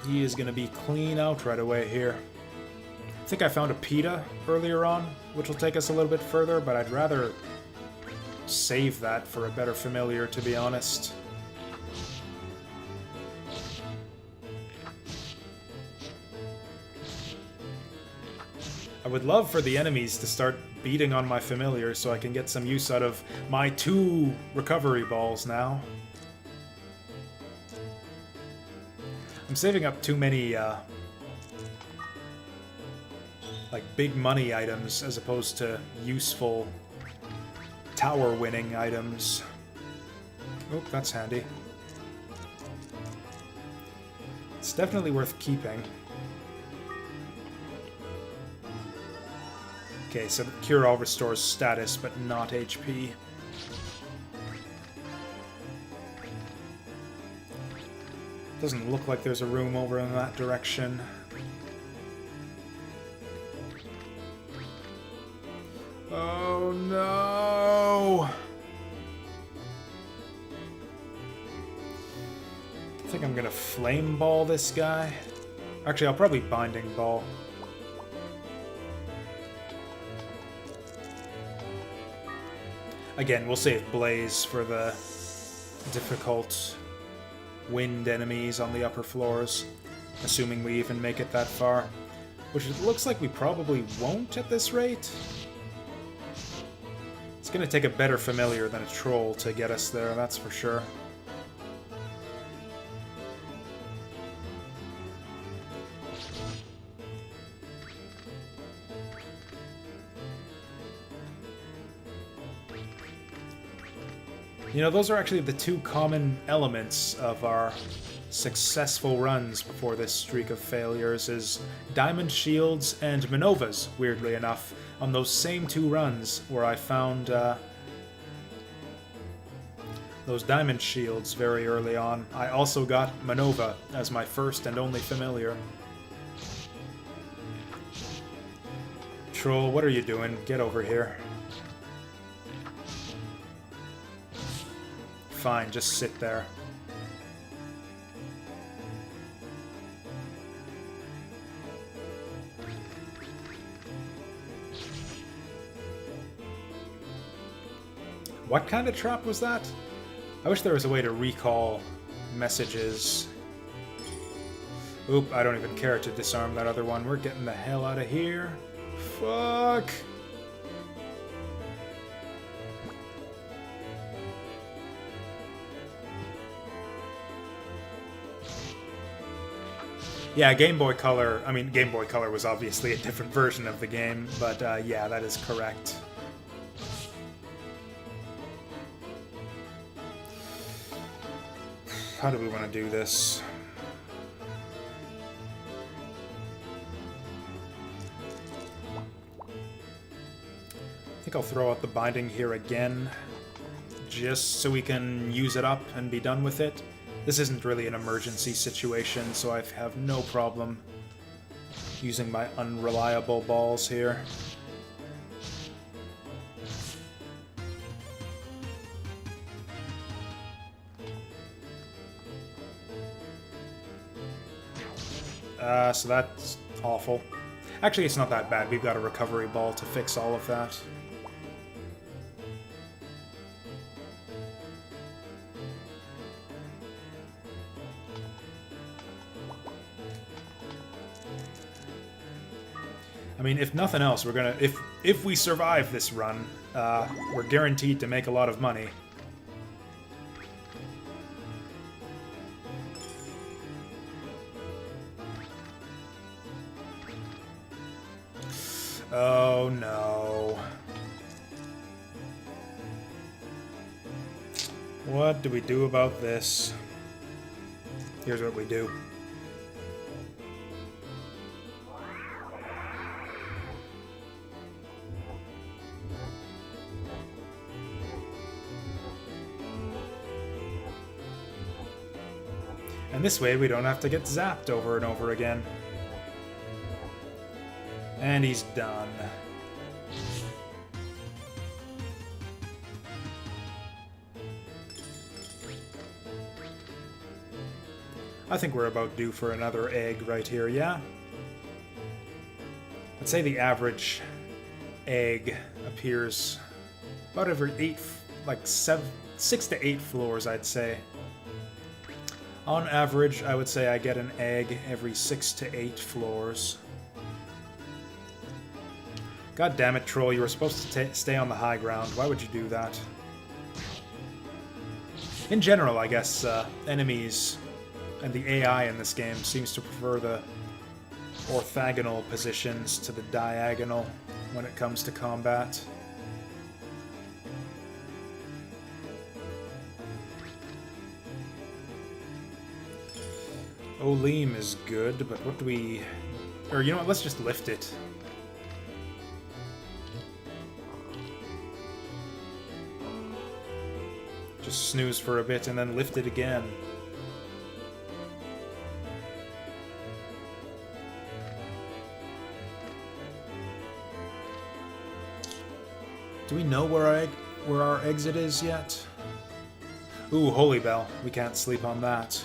He is going to be clean out right away here. I think I found a PETA earlier on, which will take us a little bit further, but I'd rather save that for a better familiar, to be honest. I would love for the enemies to start beating on my familiar so I can get some use out of my 2 recovery balls now. I'm saving up too many, like, big money items as opposed to useful tower winning items. Oh, that's handy. It's definitely worth keeping. Okay, so Cure All restores status, but not HP. Doesn't look like there's a room over in that direction. Oh no! I think I'm gonna flame ball this guy. Actually, I'll probably binding ball. Again, we'll save Blaze for the difficult wind enemies on the upper floors, assuming we even make it that far. which it looks like we probably won't at this rate. It's going to take a better familiar than a troll to get us there, that's for sure. You know, those are actually the two common elements of our successful runs before this streak of failures, is Diamond Shields and Minovas, weirdly enough, on those same two runs where I found those Diamond Shields very early on. I also got Minova as my first and only familiar. Troll, what are you doing? Get over here. Fine, just sit there. What kind of trap was that? I wish there was a way to recall messages. Oop, I don't even care to disarm that other one. We're getting the hell out of here. Fuck! Yeah, Game Boy Color... I mean, Game Boy Color was obviously a different version of the game, but yeah, that is correct. How do we want to do this? I think I'll throw out the binding here again, just so we can use it up and be done with it. This isn't really an emergency situation, so I have no problem using my unreliable balls here. So that's awful. Actually, it's not that bad. We've got a recovery ball to fix all of that. I mean, if nothing else, we're gonna... If we survive this run, we're guaranteed to make a lot of money. Oh no. What do we do about this? Here's what we do. And this way we don't have to get zapped over and over again. And he's done. I think we're about due for another egg right here, yeah? I'd say the average egg appears about every 6 to 8 floors, I'd say. On average, I would say I get an egg every 6 to 8 floors. God damn it, Troll, you were supposed to stay on the high ground. Why would you do that? In general, I guess, enemies and the AI in this game seems to prefer the orthogonal positions to the diagonal when it comes to combat. Oleem is good, but what do we... Or, you know what, let's just lift it. Just snooze for a bit and then lift it again. Do we know where our exit is yet? Ooh, Holy Bell. We can't sleep on that.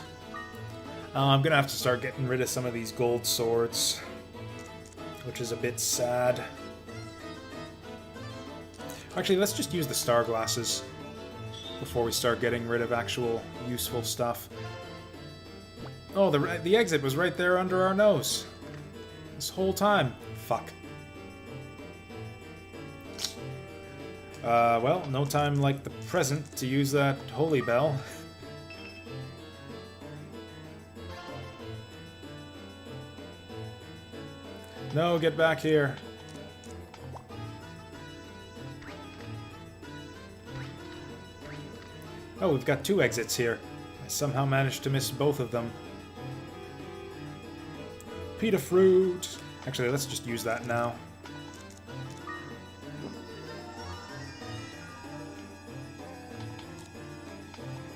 I'm gonna have to start getting rid of some of these gold swords, which is a bit sad. Actually, let's just use the star glasses before we start getting rid of actual useful stuff. Oh, the exit was right there under our nose. This whole time. Fuck. Well, no time like the present to use that holy bell. No, get back here. Oh, we've got 2 exits here. I somehow managed to miss both of them. Pita fruit. Actually, let's just use that now.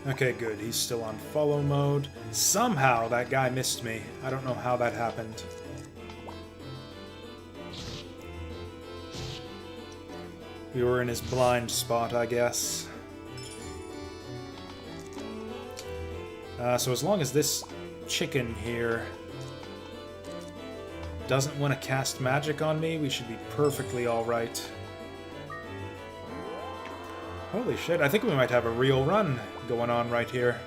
Okay, good. He's still on follow mode. Somehow that guy missed me. I don't know how that happened. We were in his blind spot, I guess. So as long as this chicken here doesn't want to cast magic on me, we should be perfectly alright. Holy shit, I think we might have a real run going on right here.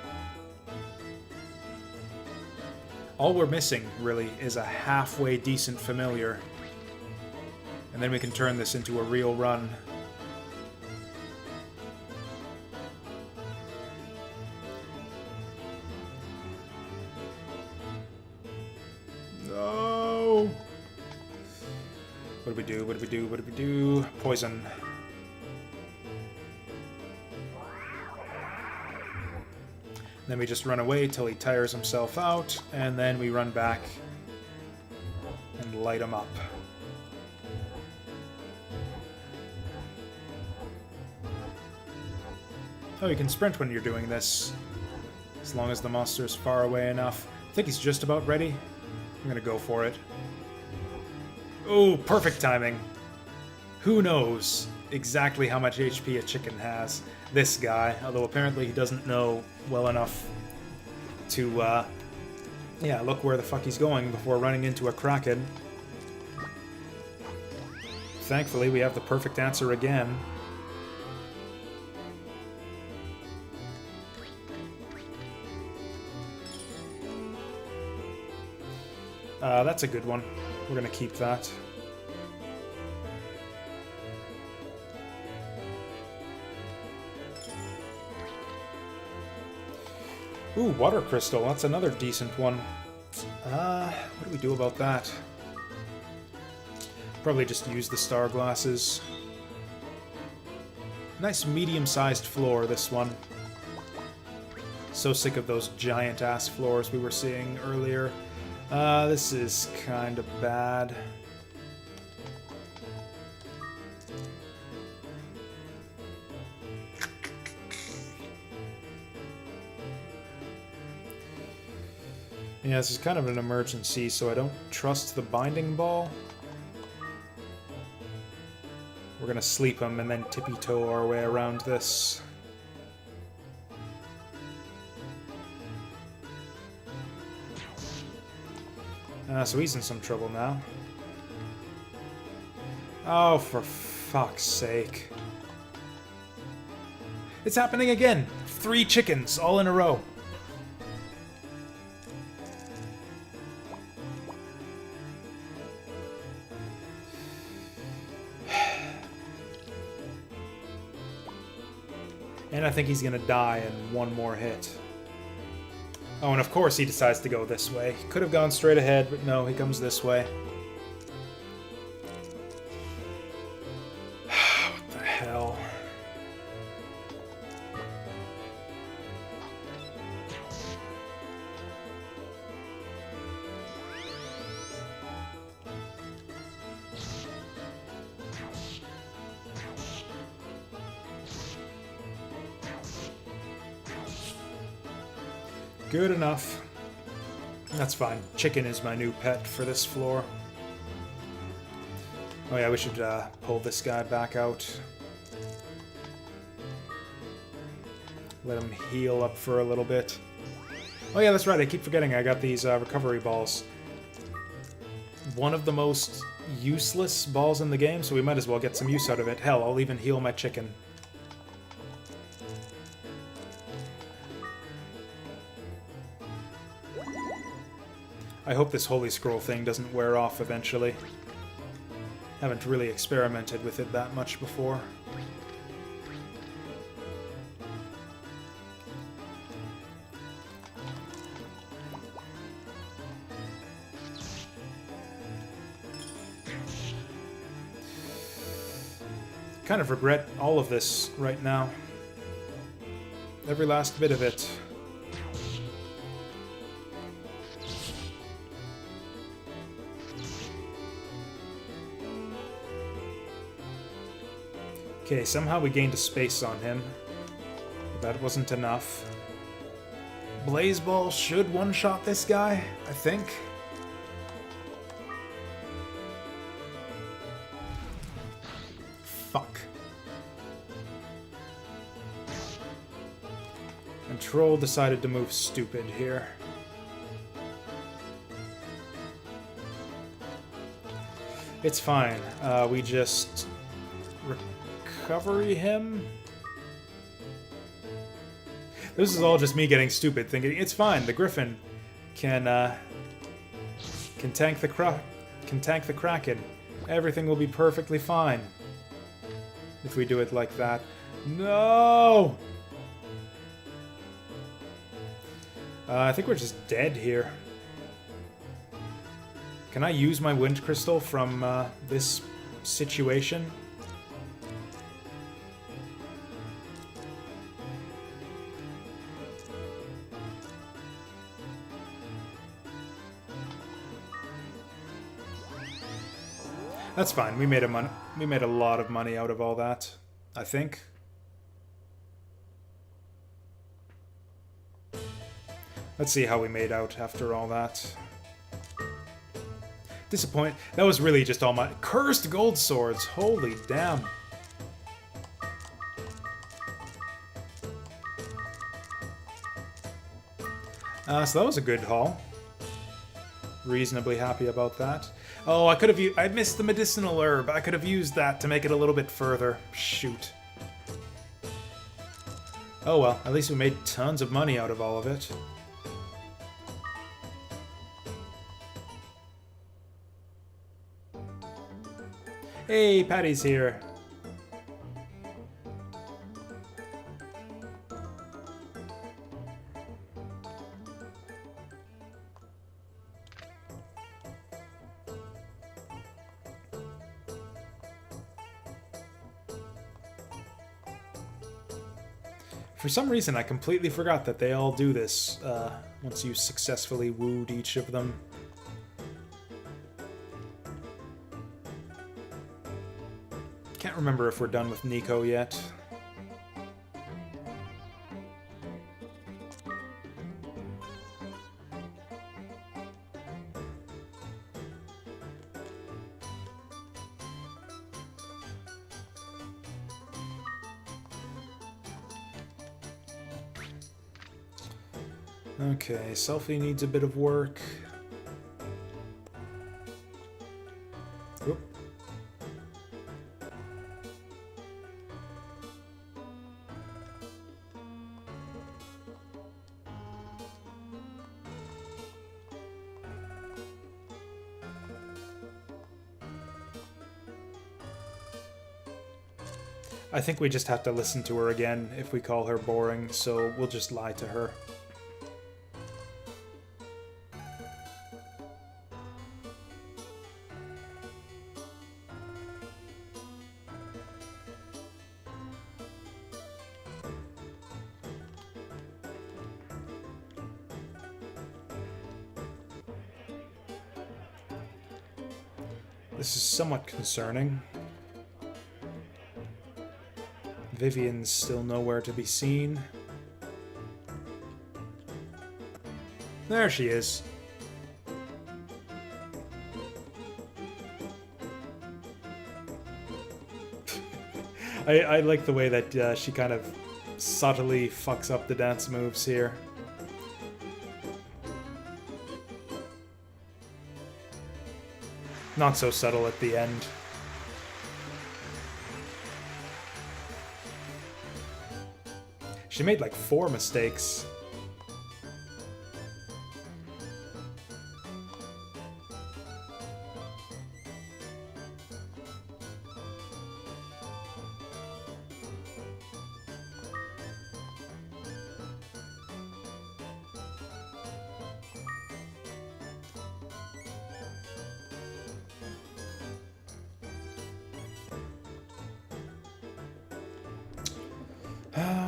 All we're missing, really, is a halfway decent familiar. And then we can turn this into a real run. No! What do we do? What do we do? What do we do? Poison. Then we just run away till he tires himself out, and then we run back and light him up. Oh, you can sprint when you're doing this, as long as the monster's far away enough. I think he's just about ready. I'm gonna go for it. Oh, perfect timing. Who knows exactly how much HP a chicken has? This guy, although apparently he doesn't know well enough to, yeah, look where the fuck he's going before running into a kraken. Thankfully, we have the perfect answer again. That's a good one. We're gonna keep that. Ooh, water crystal. That's another decent one. What do we do about that? Probably just use the star glasses. Nice medium-sized floor, this one. So sick of those giant-ass floors we were seeing earlier. This is kind of bad. Yeah, this is kind of an emergency, so I don't trust the binding ball. We're gonna sleep him and then tippy-toe our way around this. So he's in some trouble now. Oh, for fuck's sake. It's happening again! 3 chickens, all in a row. And I think he's gonna die in one more hit. Oh, and of course he decides to go this way. He could have gone straight ahead, but no, he comes this way. What the hell? Good enough. That's fine. Chicken is my new pet for this floor. Oh yeah, we should pull this guy back out. Let him heal up for a little bit. Oh yeah, that's right, I keep forgetting I got these recovery balls. One of the most useless balls in the game, so we might as well get some use out of it. Hell, I'll even heal my chicken. I hope this Holy Scroll thing doesn't wear off eventually. Haven't really experimented with it that much before. Kind of regret all of this right now. Every last bit of it. Okay, somehow we gained a space on him. But that wasn't enough. Blaze Ball should one-shot this guy, I think. Fuck. And Troll decided to move stupid here. It's fine. We just recovery him. This is all just me getting stupid, thinking it's fine. The Griffin can tank the Kraken. Everything will be perfectly fine if we do it like that. No. I think we're just dead here. Can I use my Wind Crystal from this situation? That's fine. We made a lot of money out of all that, I think. Let's see how we made out after all that. Disappoint. That was really just all my cursed gold swords. Holy damn. So that was a good haul. Reasonably happy about that. Oh, I missed the Medicinal Herb. I could have used that to make it a little bit further. Shoot. Oh well, at least we made tons of money out of all of it. Hey, Patty's here. For some reason, I completely forgot that they all do this once you successfully wooed each of them. Can't remember if we're done with Nico yet. Okay, Selfie needs a bit of work. Oop. I think we just have to listen to her again if we call her boring, so we'll just lie to her. This is somewhat concerning. Vivian's still nowhere to be seen. There she is. I like the way that she kind of subtly fucks up the dance moves here. Not so subtle at the end. She made like 4 mistakes.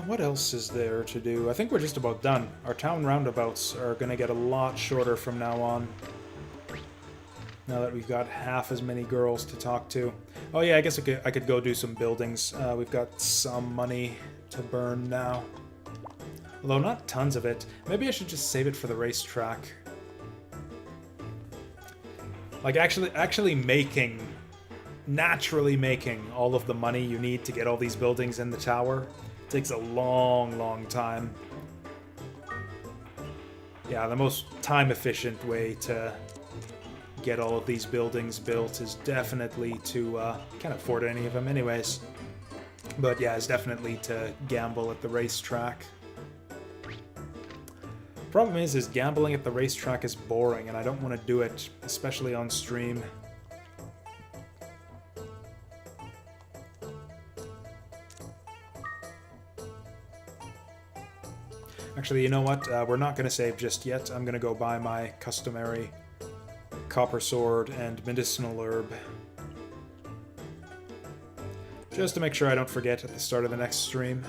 What else is there to do? I think we're just about done. Our town roundabouts are going to get a lot shorter from now on. Now that we've got half as many girls to talk to. Oh yeah, I guess I could go do some buildings. We've got some money to burn now. Although not tons of it. Maybe I should just save it for the racetrack. Like actually naturally making all of the money you need to get all these buildings in the tower takes a long, long time. Yeah, the most time-efficient way to get all of these buildings built is definitely to... can't afford any of them anyways. But yeah, it's definitely to gamble at the racetrack. Problem is gambling at the racetrack is boring, and I don't want to do it, especially on stream. Actually, you know what? We're not going to save just yet. I'm going to go buy my customary copper sword and medicinal herb. Just to make sure I don't forget at the start of the next stream.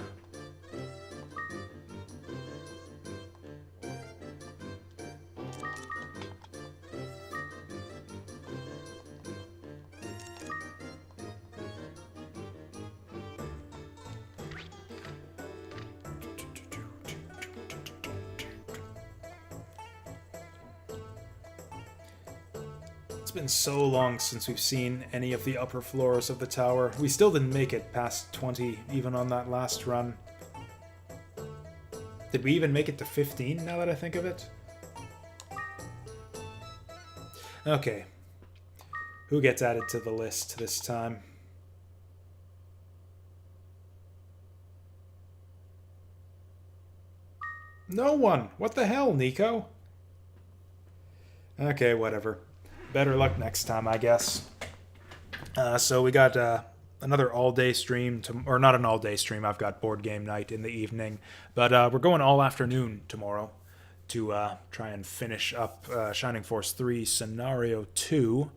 It's been so long since we've seen any of the upper floors of the tower. We still didn't make it past 20, even on that last run. Did we even make it to 15, now that I think of it? Okay. Who gets added to the list this time? No one! What the hell, Nico? Okay, whatever. Better luck next time, I guess. So we got another all-day stream, or not an all-day stream. I've got board game night in the evening, but we're going all afternoon tomorrow to try and finish up Shining Force 3 Scenario 2.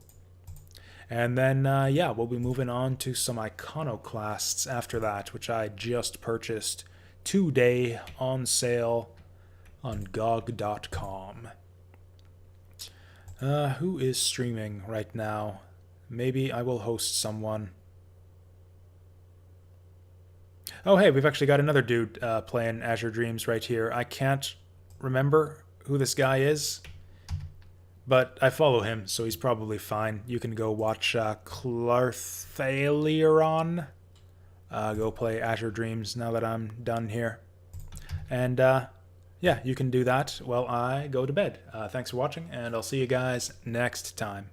And then, yeah, we'll be moving on to some iconoclasts after that, which I just purchased today on sale on GOG.com. Who is streaming right now? Maybe I will host someone. Oh, hey, we've actually got another dude playing Azure Dreams right here. I can't remember who this guy is, but I follow him, so he's probably fine. You can go watch Clarthalion. Go play Azure Dreams now that I'm done here. And, yeah, you can do that while I go to bed. Thanks for watching, and I'll see you guys next time.